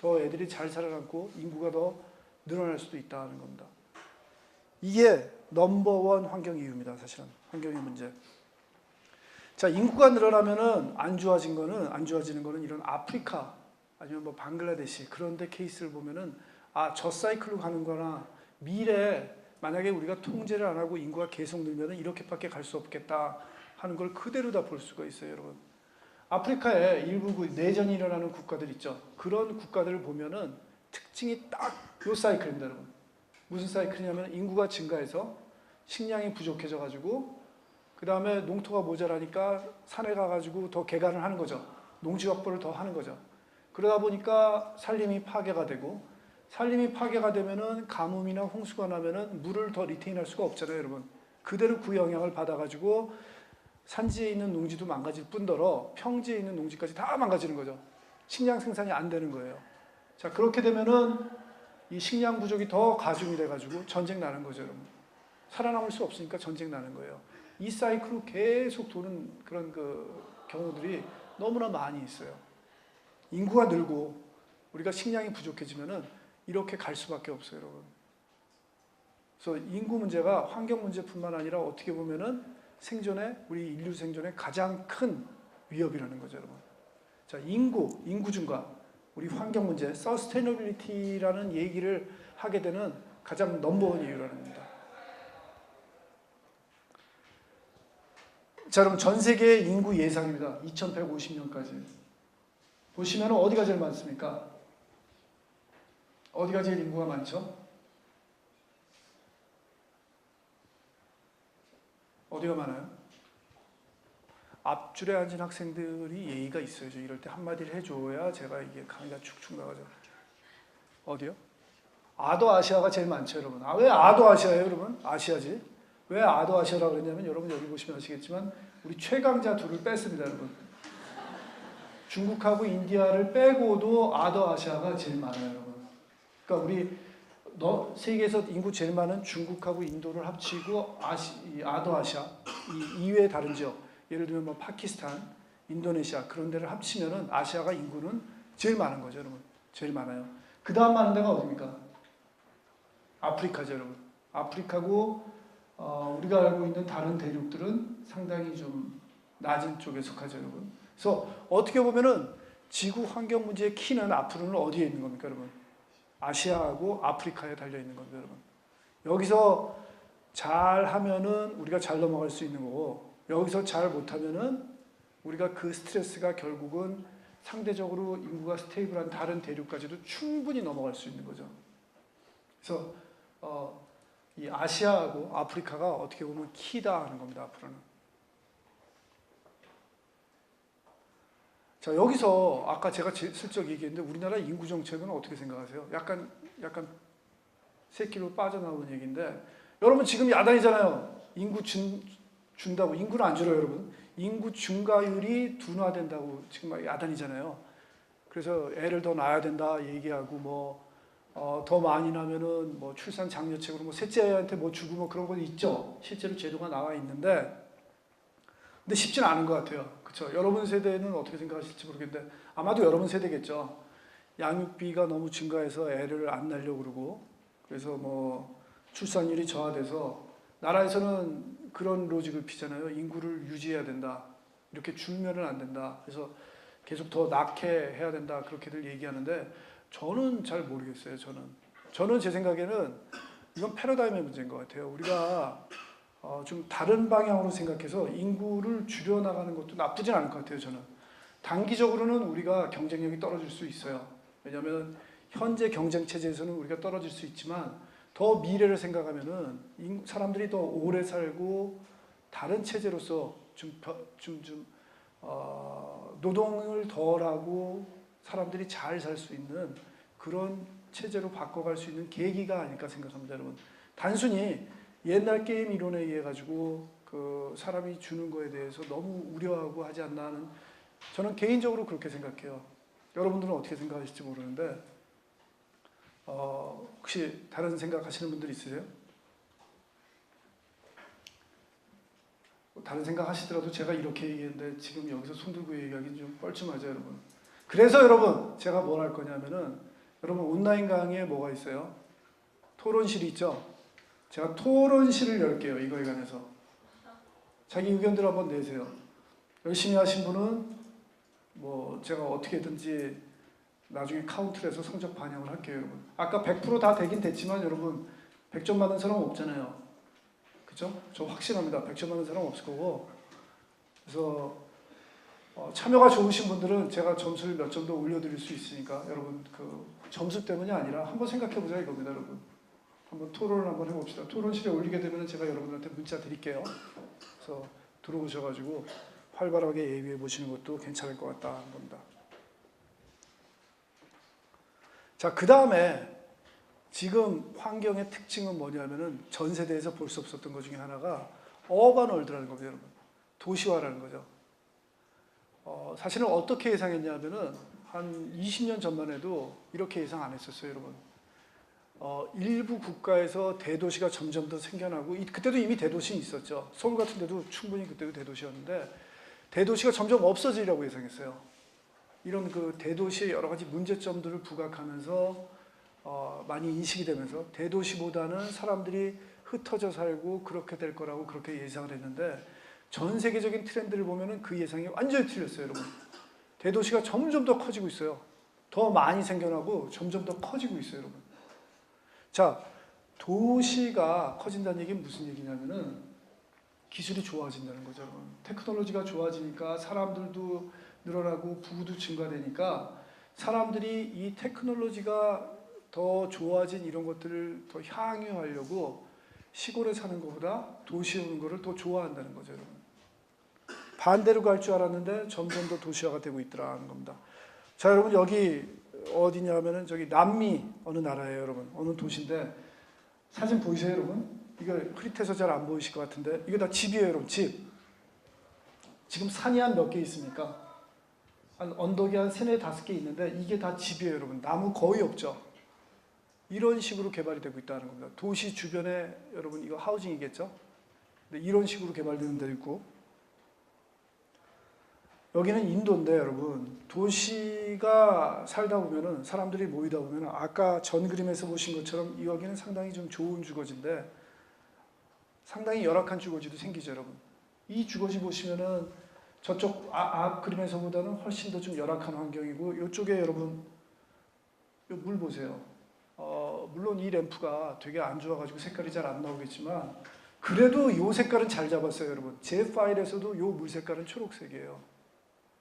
더 애들이 잘 살아남고 인구가 더 늘어날 수도 있다는 겁니다. 이게 넘버원 환경 이유입니다, 사실은. 환경의 문제. 자, 인구가 늘어나면은 안 좋아지는 거는 이런 아프리카 아니면 뭐 방글라데시 그런 데 케이스를 보면은 저 사이클로 가는 거나 미래에 만약에 우리가 통제를 안 하고 인구가 계속 늘면은 이렇게밖에 갈 수 없겠다 하는 걸 그대로 다 볼 수가 있어요, 여러분. 아프리카에 일부 내전이 일어나는 국가들 있죠. 그런 국가들을 보면은 특징이 딱 요 사이클입니다, 여러분. 무슨 사이클이냐면 인구가 증가해서 식량이 부족해져 가지고 그 다음에 농토가 모자라니까 산에 가가지고 더 개간을 하는 거죠. 농지 확보를 더 하는 거죠. 그러다 보니까 산림이 파괴가 되고 산림이 파괴가 되면은 가뭄이나 홍수가 나면은 물을 더 리테인할 수가 없잖아요, 여러분. 그대로 그 영향을 받아가지고 산지에 있는 농지도 망가질 뿐더러 평지에 있는 농지까지 다 망가지는 거죠. 식량 생산이 안 되는 거예요. 자, 그렇게 되면은 이 식량 부족이 더 가중이 돼가지고 전쟁 나는 거죠, 여러분. 살아남을 수 없으니까 전쟁 나는 거예요. 이 사이클로 계속 도는 그런 그 경우들이 너무나 많이 있어요. 인구가 늘고 우리가 식량이 부족해지면은 이렇게 갈 수밖에 없어요, 여러분. 그래서 인구 문제가 환경 문제뿐만 아니라 어떻게 보면은 우리 인류 생존의 가장 큰 위협이라는 거죠, 여러분. 자, 인구 증가, 우리 환경 문제, 서스테이너빌리티라는 얘기를 하게 되는 가장 넘버원 이유라는 겁니다. 자, 그럼 전 세계의 인구 예상입니다. 2150년까지. 보시면 어디가 제일 많습니까? 어디가 제일 인구가 많죠? 어디가 많아요? 앞줄에 앉은 학생들이 예의가 있어요. 이럴 때 한마디를 해줘야 제가 이게 강의가 축축 나가죠. 어디요? 아도아시아가 제일 많죠, 여러분. 왜 아도아시아예요, 여러분? 아시아지. 왜 아도아시아라고 그랬냐면 여러분 여기 보시면 아시겠지만 우리 최강자 둘을 뺐습니다, 여러분. 중국하고 인디아를 빼고도 아도아시아가 제일 많아요, 여러분. 그러니까 우리 세계에서 인구 제일 많은 중국하고 인도를 합치고 아도아시아 이 이외의 다른 지역, 예를 들면 뭐 파키스탄, 인도네시아 그런 데를 합치면은 아시아가 인구는 제일 많은 거죠, 여러분. 제일 많아요. 그 다음 많은 데가 어디입니까? 아프리카죠, 여러분. 아프리카고 우리가 알고 있는 다른 대륙들은 상당히 좀 낮은 쪽에 속하죠, 여러분. 그래서 어떻게 보면은 지구 환경 문제의 키는 앞으로는 어디에 있는 겁니까, 여러분? 아시아하고 아프리카에 달려 있는 겁니다, 여러분. 여기서 잘 하면은 우리가 잘 넘어갈 수 있는 거고, 여기서 잘 못하면은 우리가 그 스트레스가 결국은 상대적으로 인구가 스테이블한 다른 대륙까지도 충분히 넘어갈 수 있는 거죠. 그래서 이 아시아하고 아프리카가 어떻게 보면 키다 하는 겁니다. 앞으로는. 자, 여기서 아까 제가 슬쩍 얘기했는데 우리나라 인구 정책은 어떻게 생각하세요? 약간 새끼로 빠져나오는 얘기인데, 여러분 지금 야단이잖아요. 인구 준다고. 인구는 안 줄어요, 여러분. 인구 증가율이 둔화된다고 지금 막 야단이잖아요. 그래서 애를 더 낳아야 된다 얘기하고 더 많이 나면은 출산 장려책으로 셋째한테 주고 그런 거 있죠. 실제로 제도가 나와 있는데, 근데 쉽진 않은 것 같아요. 그렇죠? 여러분 세대는 어떻게 생각하실지 모르겠는데 아마도 여러분 세대겠죠. 양육비가 너무 증가해서 애를 안 낳으려고 그러고, 그래서 출산율이 저하돼서 나라에서는 그런 로직을 피잖아요. 인구를 유지해야 된다. 이렇게 줄면은 안 된다. 그래서 계속 더 낳게 해야 된다. 그렇게들 얘기하는데 저는 잘 모르겠어요. 저는 제 생각에는 이건 패러다임의 문제인 것 같아요. 우리가 좀 다른 방향으로 생각해서 인구를 줄여나가는 것도 나쁘진 않을 것 같아요. 저는 단기적으로는 우리가 경쟁력이 떨어질 수 있어요. 왜냐하면 현재 경쟁 체제에서는 우리가 떨어질 수 있지만 더 미래를 생각하면은 사람들이 더 오래 살고 다른 체제로서 노동을 덜하고 사람들이 잘 살 수 있는 그런 체제로 바꿔갈 수 있는 계기가 아닐까 생각합니다, 여러분. 단순히 옛날 게임 이론에 의해 가지고 그 사람이 주는 거에 대해서 너무 우려하고 하지 않나 하는, 저는 개인적으로 그렇게 생각해요. 여러분들은 어떻게 생각하실지 모르는데 혹시 다른 생각하시는 분들 있으세요? 다른 생각하시더라도 제가 이렇게 얘기했는데 지금 여기서 손 들고 얘기하기는 좀 뻘쭘하죠, 여러분. 그래서 여러분 제가 뭘 할 거냐면은, 여러분 온라인 강의에 뭐가 있어요? 토론실이 있죠? 제가 토론실을 열게요. 이거에 관해서 자기 의견들 한번 내세요. 열심히 하신 분은 제가 어떻게든지 나중에 카운트를 해서 성적 반영을 할게요, 여러분. 아까 100% 다 되긴 됐지만 여러분 100점 받는 사람 없잖아요. 그죠? 저 확신합니다. 100점 받는 사람 없을 거고. 그래서 참여가 좋으신 분들은 제가 점수를 몇 점 더 올려드릴 수 있으니까 여러분 그 점수 때문이 아니라 한번 생각해보자 이겁니다, 여러분. 한번 토론을 한번 해봅시다. 토론실에 올리게 되면 제가 여러분한테 문자 드릴게요. 그래서 들어오셔가지고 활발하게 예비해 보시는 것도 괜찮을 것 같다 하는 겁니다. 자, 그 다음에 지금 환경의 특징은 뭐냐면은 전 세대에서 볼 수 없었던 것 중에 하나가 어바널드라는 겁니다, 여러분. 도시화라는 거죠. 사실은 어떻게 예상했냐면은 한 20년 전만 해도 이렇게 예상 안 했었어요, 여러분. 일부 국가에서 대도시가 점점 더 생겨나고, 그때도 이미 대도시는 있었죠. 서울 같은 데도 충분히 그때도 대도시였는데 대도시가 점점 없어지려고 예상했어요. 이런 그 대도시의 여러 가지 문제점들을 부각하면서 많이 인식이 되면서 대도시보다는 사람들이 흩어져 살고 그렇게 될 거라고 그렇게 예상을 했는데, 전 세계적인 트렌드를 보면은 그 예상이 완전히 틀렸어요, 여러분. 대도시가 점점 더 커지고 있어요. 더 많이 생겨나고 점점 더 커지고 있어요, 여러분. 자, 도시가 커진다는 얘기는 무슨 얘기냐면은 기술이 좋아진다는 거죠, 여러분. 테크놀로지가 좋아지니까 사람들도 늘어나고 부도 증가되니까 사람들이 이 테크놀로지가 더 좋아진 이런 것들을 더 향유하려고 시골에 사는 것보다 도시에 오는 것을 더 좋아한다는 거죠, 여러분. 반대로 갈 줄 알았는데 점점 더 도시화가 되고 있더라는 겁니다. 자, 여러분 여기 어디냐면은 저기 남미 어느 나라예요, 여러분. 어느 도시인데 사진 보이세요, 여러분? 이거 흐릿해서 잘 안 보이실 것 같은데 이거 다 집이에요, 여러분. 집. 지금 산이 한 몇 개 있습니까? 한 언덕이 한 3, 4, 5개 있는데 이게 다 집이에요, 여러분. 나무 거의 없죠. 이런 식으로 개발이 되고 있다는 겁니다. 도시 주변에 여러분 이거 하우징이겠죠? 근데 이런 식으로 개발되는 데 있고, 여기는 인도인데 여러분 도시가 살다 보면은 사람들이 모이다 보면은 아까 전 그림에서 보신 것처럼 여기는 상당히 좀 좋은 주거지인데 상당히 열악한 주거지도 생기죠, 여러분. 이 주거지 보시면은 저쪽 앞 그림에서보다는 훨씬 더 좀 열악한 환경이고, 이쪽에 여러분 물 보세요. 물론 이 램프가 되게 안 좋아가지고 색깔이 잘 안 나오겠지만 그래도 이 색깔은 잘 잡았어요, 여러분. 제 파일에서도 이 물 색깔은 초록색이에요.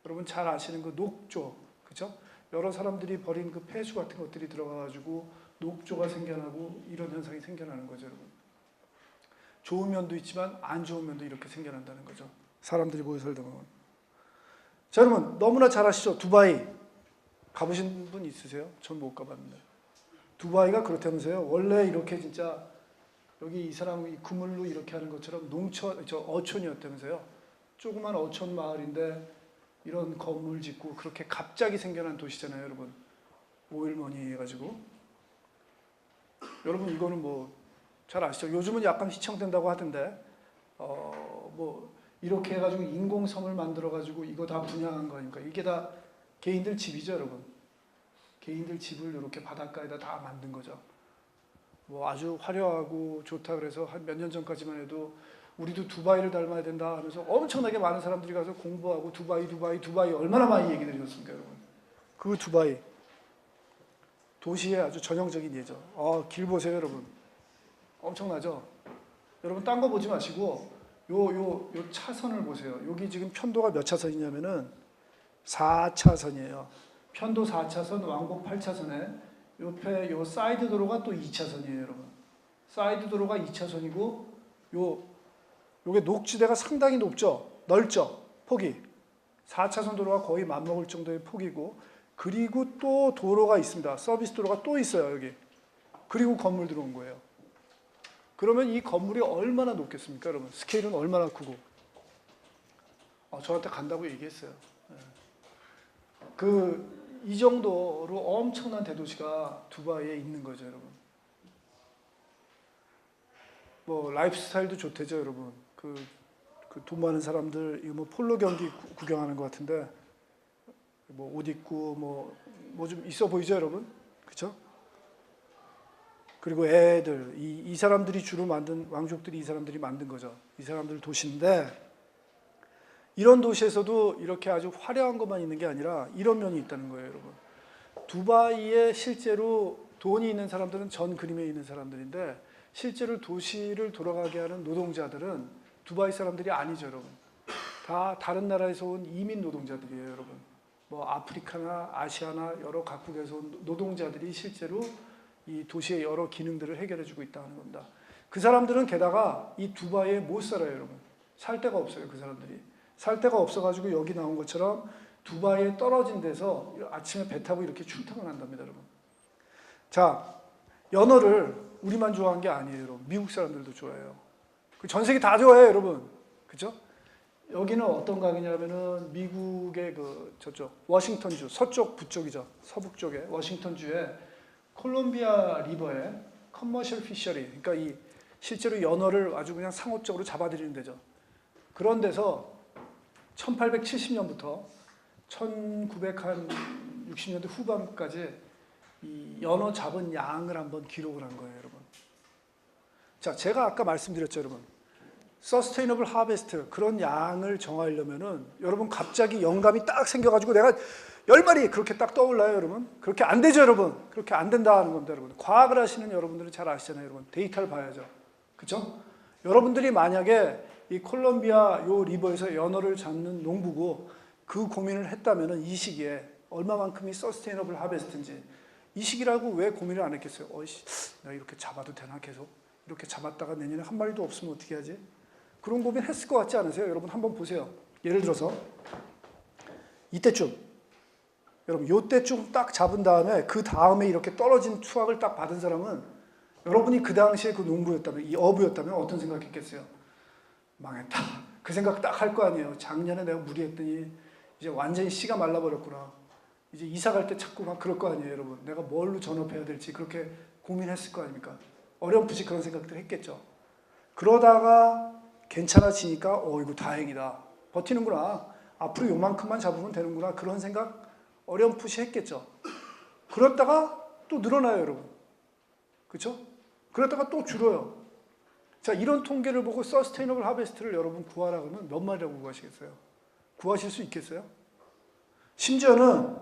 여러분 잘 아시는 그 녹조, 그죠? 여러 사람들이 버린 그 폐수 같은 것들이 들어가가지고 녹조가 생겨나고 이런 현상이 생겨나는 거죠, 여러분. 좋은 면도 있지만 안 좋은 면도 이렇게 생겨난다는 거죠. 사람들이 모여 살다 보면. 자, 여러분 너무나 잘 아시죠? 두바이 가보신 분 있으세요? 전 못 가봤는데. 두바이가 그렇다면서요. 원래 이렇게 진짜 여기 이 사람이 그물로 이렇게 하는 것처럼 어촌이었다면서요. 조그만 어촌 마을인데 이런 건물 짓고 그렇게 갑자기 생겨난 도시잖아요, 여러분. 오일머니 해가지고. 여러분 이거는 뭐 잘 아시죠? 요즘은 약간 희청된다고 하던데 뭐 이렇게 해가지고 인공섬을 만들어가지고 이거 다 분양한 거 아닙니까? 이게 다 개인들 집이죠, 여러분. 개인들 집을 이렇게 바닷가에다 다 만든 거죠. 뭐 아주 화려하고 좋다 그래서 한 몇 년 전까지만 해도 우리도 두바이를 닮아야 된다 하면서 엄청나게 많은 사람들이 가서 공부하고 두바이 얼마나 많이 얘기 드렸습니까, 여러분. 그 두바이 도시의 아주 전형적인 예죠. 길 보세요, 여러분. 엄청나죠? 여러분 딴 거 보지 마시고 요 차선을 보세요. 여기 지금 편도가 몇 차선이냐면은 4차선이에요. 편도 4차선, 왕복 8차선에 옆에 요 사이드 도로가 또 2차선이에요, 여러분. 사이드 도로가 2차선이고 요게 녹지대가 상당히 높죠? 넓죠? 폭이. 4차선 도로가 거의 맞먹을 정도의 폭이고 그리고 또 도로가 있습니다. 서비스 도로가 또 있어요, 여기. 그리고 건물 들어온 거예요. 그러면 이 건물이 얼마나 높겠습니까, 여러분? 스케일은 얼마나 크고. 저한테 간다고 얘기했어요. 이 정도로 엄청난 대도시가 두바이에 있는 거죠, 여러분. 뭐 라이프 스타일도 좋대죠, 여러분. 돈 많은 사람들 이거 뭐 폴로 경기 구경하는 것 같은데 뭐 옷 입고 뭐 좀 있어 보이죠, 여러분? 그렇죠? 그리고 애들 이 사람들이 주로 만든 왕족들이 이 사람들이 만든 거죠. 이 사람들 도시인데 이런 도시에서도 이렇게 아주 화려한 것만 있는 게 아니라 이런 면이 있다는 거예요, 여러분. 두바이에 실제로 돈이 있는 사람들은 전 그림에 있는 사람들인데 실제로 도시를 돌아가게 하는 노동자들은 두바이 사람들이 아니죠, 여러분. 다 다른 나라에서 온 이민 노동자들이에요, 여러분. 뭐 아프리카나 아시아나 여러 각국에서 온 노동자들이 실제로 이 도시의 여러 기능들을 해결해주고 있다는 겁니다. 그 사람들은 게다가 이 두바이에 못 살아요, 여러분. 살 데가 없어요, 그 사람들이. 살 데가 없어가지고 여기 나온 것처럼 두바이에 떨어진 데서 아침에 배 타고 이렇게 출퇴근을 한답니다, 여러분. 자, 연어를 우리만 좋아한 게 아니에요, 여러분. 미국 사람들도 좋아해요. 전 세계 다 좋아해요, 여러분. 그죠? 여기는 어떤 강이냐면은 미국의 저쪽 워싱턴주 서쪽 북쪽이죠. 서북 쪽에 워싱턴주에 콜롬비아 리버에 커머셜 피셔리, 그러니까 실제로 연어를 아주 그냥 상업적으로 잡아들이는 데죠. 그런 데서 1870년부터 1960년대 후반까지 이 연어 잡은 양을 한번 기록을 한 거예요, 여러분. 자, 제가 아까 말씀드렸죠, 여러분. 서스테이너블 하베스트 그런 양을 정하려면은 여러분 갑자기 영감이 딱 생겨가지고 내가 10마리 그렇게 딱 떠올라요, 여러분. 그렇게 안 되죠, 여러분. 그렇게 안 된다는 겁니다, 여러분. 과학을 하시는 여러분들은 잘 아시잖아요, 여러분. 데이터를 봐야죠. 그렇죠? 여러분들이 만약에 이 콜롬비아 요 리버에서 연어를 잡는 농부고 그 고민을 했다면은 이 시기에 얼마만큼이 서스테이너블 하베스트인지 이 시기라고 왜 고민을 안 했겠어요? 내가 이렇게 잡아도 되나 계속? 이렇게 잡았다가 내년에 한 마리도 없으면 어떻게 하지? 그런 고민 했을 것 같지 않으세요? 여러분 한번 보세요. 예를 들어서 이때쯤 여러분 요때쯤 딱 잡은 다음에 그 다음에 이렇게 떨어진 수확을 딱 받은 사람은 여러분이 그 당시에 그 농부였다면 이 어부였다면 어떤 생각했겠어요? 망했다. 그 생각 딱 할 거 아니에요. 작년에 내가 무리했더니 이제 완전히 씨가 말라버렸구나. 이제 이사 갈 때 자꾸 막 그럴 거 아니에요, 여러분. 내가 뭘로 전업해야 될지 그렇게 고민했을 거 아닙니까? 어렴풋이 그런 생각들 했겠죠. 그러다가 괜찮아지니까 이거 다행이다. 버티는구나. 앞으로 요만큼만 잡으면 되는구나. 그런 생각 어렴풋이 했겠죠. 그러다가 또 늘어나요, 여러분. 그렇죠? 그러다가 또 줄어요. 자, 이런 통계를 보고 서스테이너블 하베스트를 여러분 구하라 그러면 몇 마리라고 구하시겠어요? 구하실 수 있겠어요? 심지어는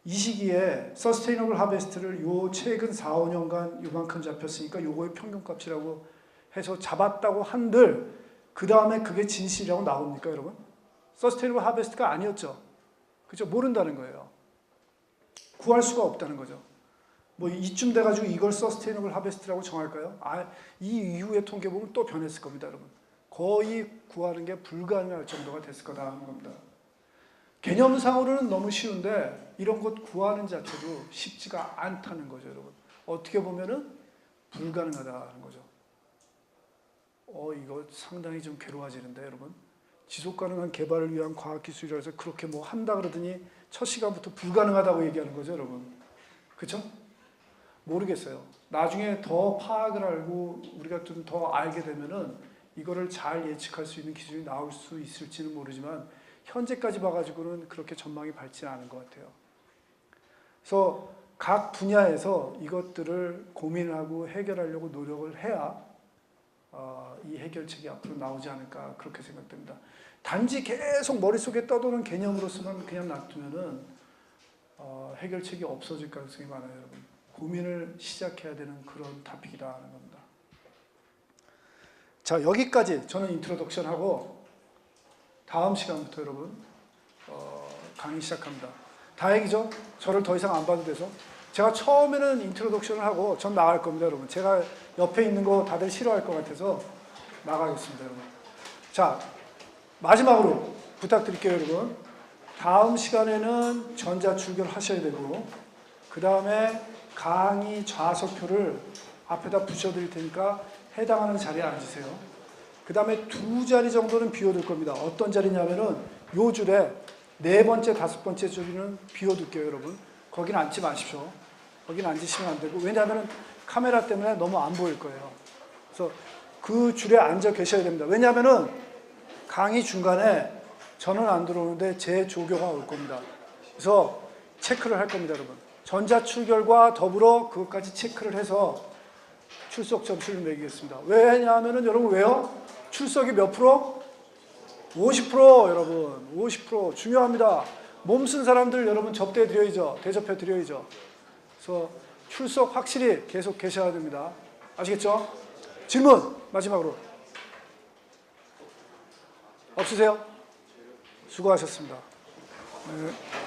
이 시기에 서스테이너블 하베스트를 요 최근 4, 5년간 요만큼 잡혔으니까 요거의 평균값이라고 해서 잡았다고 한들 그 다음에 그게 진실이라고 나옵니까, 여러분? 서스테이너블 하베스트가 아니었죠. 그죠? 모른다는 거예요. 구할 수가 없다는 거죠. 뭐 이쯤 돼가지고 이걸 서스테이너블 하베스트라고 정할까요? 이 이후의 통계 보면 또 변했을 겁니다, 여러분. 거의 구하는 게 불가능할 정도가 됐을 거다 하는 겁니다. 개념상으로는 너무 쉬운데 이런 것 구하는 자체도 쉽지가 않다는 거죠, 여러분. 어떻게 보면은 불가능하다는 거죠. 이거 상당히 좀 괴로워지는데, 여러분. 지속 가능한 개발을 위한 과학기술이라 해서 그렇게 뭐 한다 그러더니 첫 시간부터 불가능하다고 얘기하는 거죠, 여러분. 그렇죠? 모르겠어요. 나중에 더 파악을 알고 우리가 좀 더 알게 되면은 이거를 잘 예측할 수 있는 기술이 나올 수 있을지는 모르지만 현재까지 봐가지고는 그렇게 전망이 밝지는 않은 것 같아요. 그래서 각 분야에서 이것들을 고민하고 해결하려고 노력을 해야 이 해결책이 앞으로 나오지 않을까 그렇게 생각됩니다. 단지 계속 머릿속에 떠도는 개념으로서만 그냥 놔두면은 해결책이 없어질 가능성이 많아요, 여러분. 고민을 시작해야 되는 그런 토픽이다 하는 겁니다. 자, 여기까지 저는 인트로덕션 하고 다음 시간부터 여러분 강의 시작합니다. 다행이죠? 저를 더 이상 안 봐도 돼서. 제가 처음에는 인트로덕션을 하고 전 나갈 겁니다, 여러분. 제가 옆에 있는 거 다들 싫어할 것 같아서 나가겠습니다, 여러분. 자, 마지막으로 부탁드릴게요, 여러분. 다음 시간에는 전자출결 하셔야 되고 그 다음에 강의 좌석표를 앞에다 붙여드릴 테니까 해당하는 자리에 앉으세요. 그 다음에 2자리 정도는 비워둘 겁니다. 어떤 자리냐면은 요 줄에 4번째, 5번째 줄은 비워둘게요, 여러분. 거긴 앉지 마십시오. 거긴 앉으시면 안 되고, 왜냐하면 카메라 때문에 너무 안 보일 거예요. 그래서 그 줄에 앉아 계셔야 됩니다. 왜냐하면은 강의 중간에 저는 안 들어오는데 제 조교가 올 겁니다. 그래서 체크를 할 겁니다, 여러분. 전자출결과 더불어 그것까지 체크를 해서 출석 점수를 매기겠습니다. 왜냐하면은 여러분 왜요? 출석이 몇 프로? 50% 여러분. 50% 중요합니다. 몸 쓴 사람들 여러분 접대해 드려야죠. 대접해 드려야죠. 그래서 출석 확실히 계속 계셔야 됩니다. 아시겠죠? 질문 마지막으로. 없으세요? 수고하셨습니다. 네.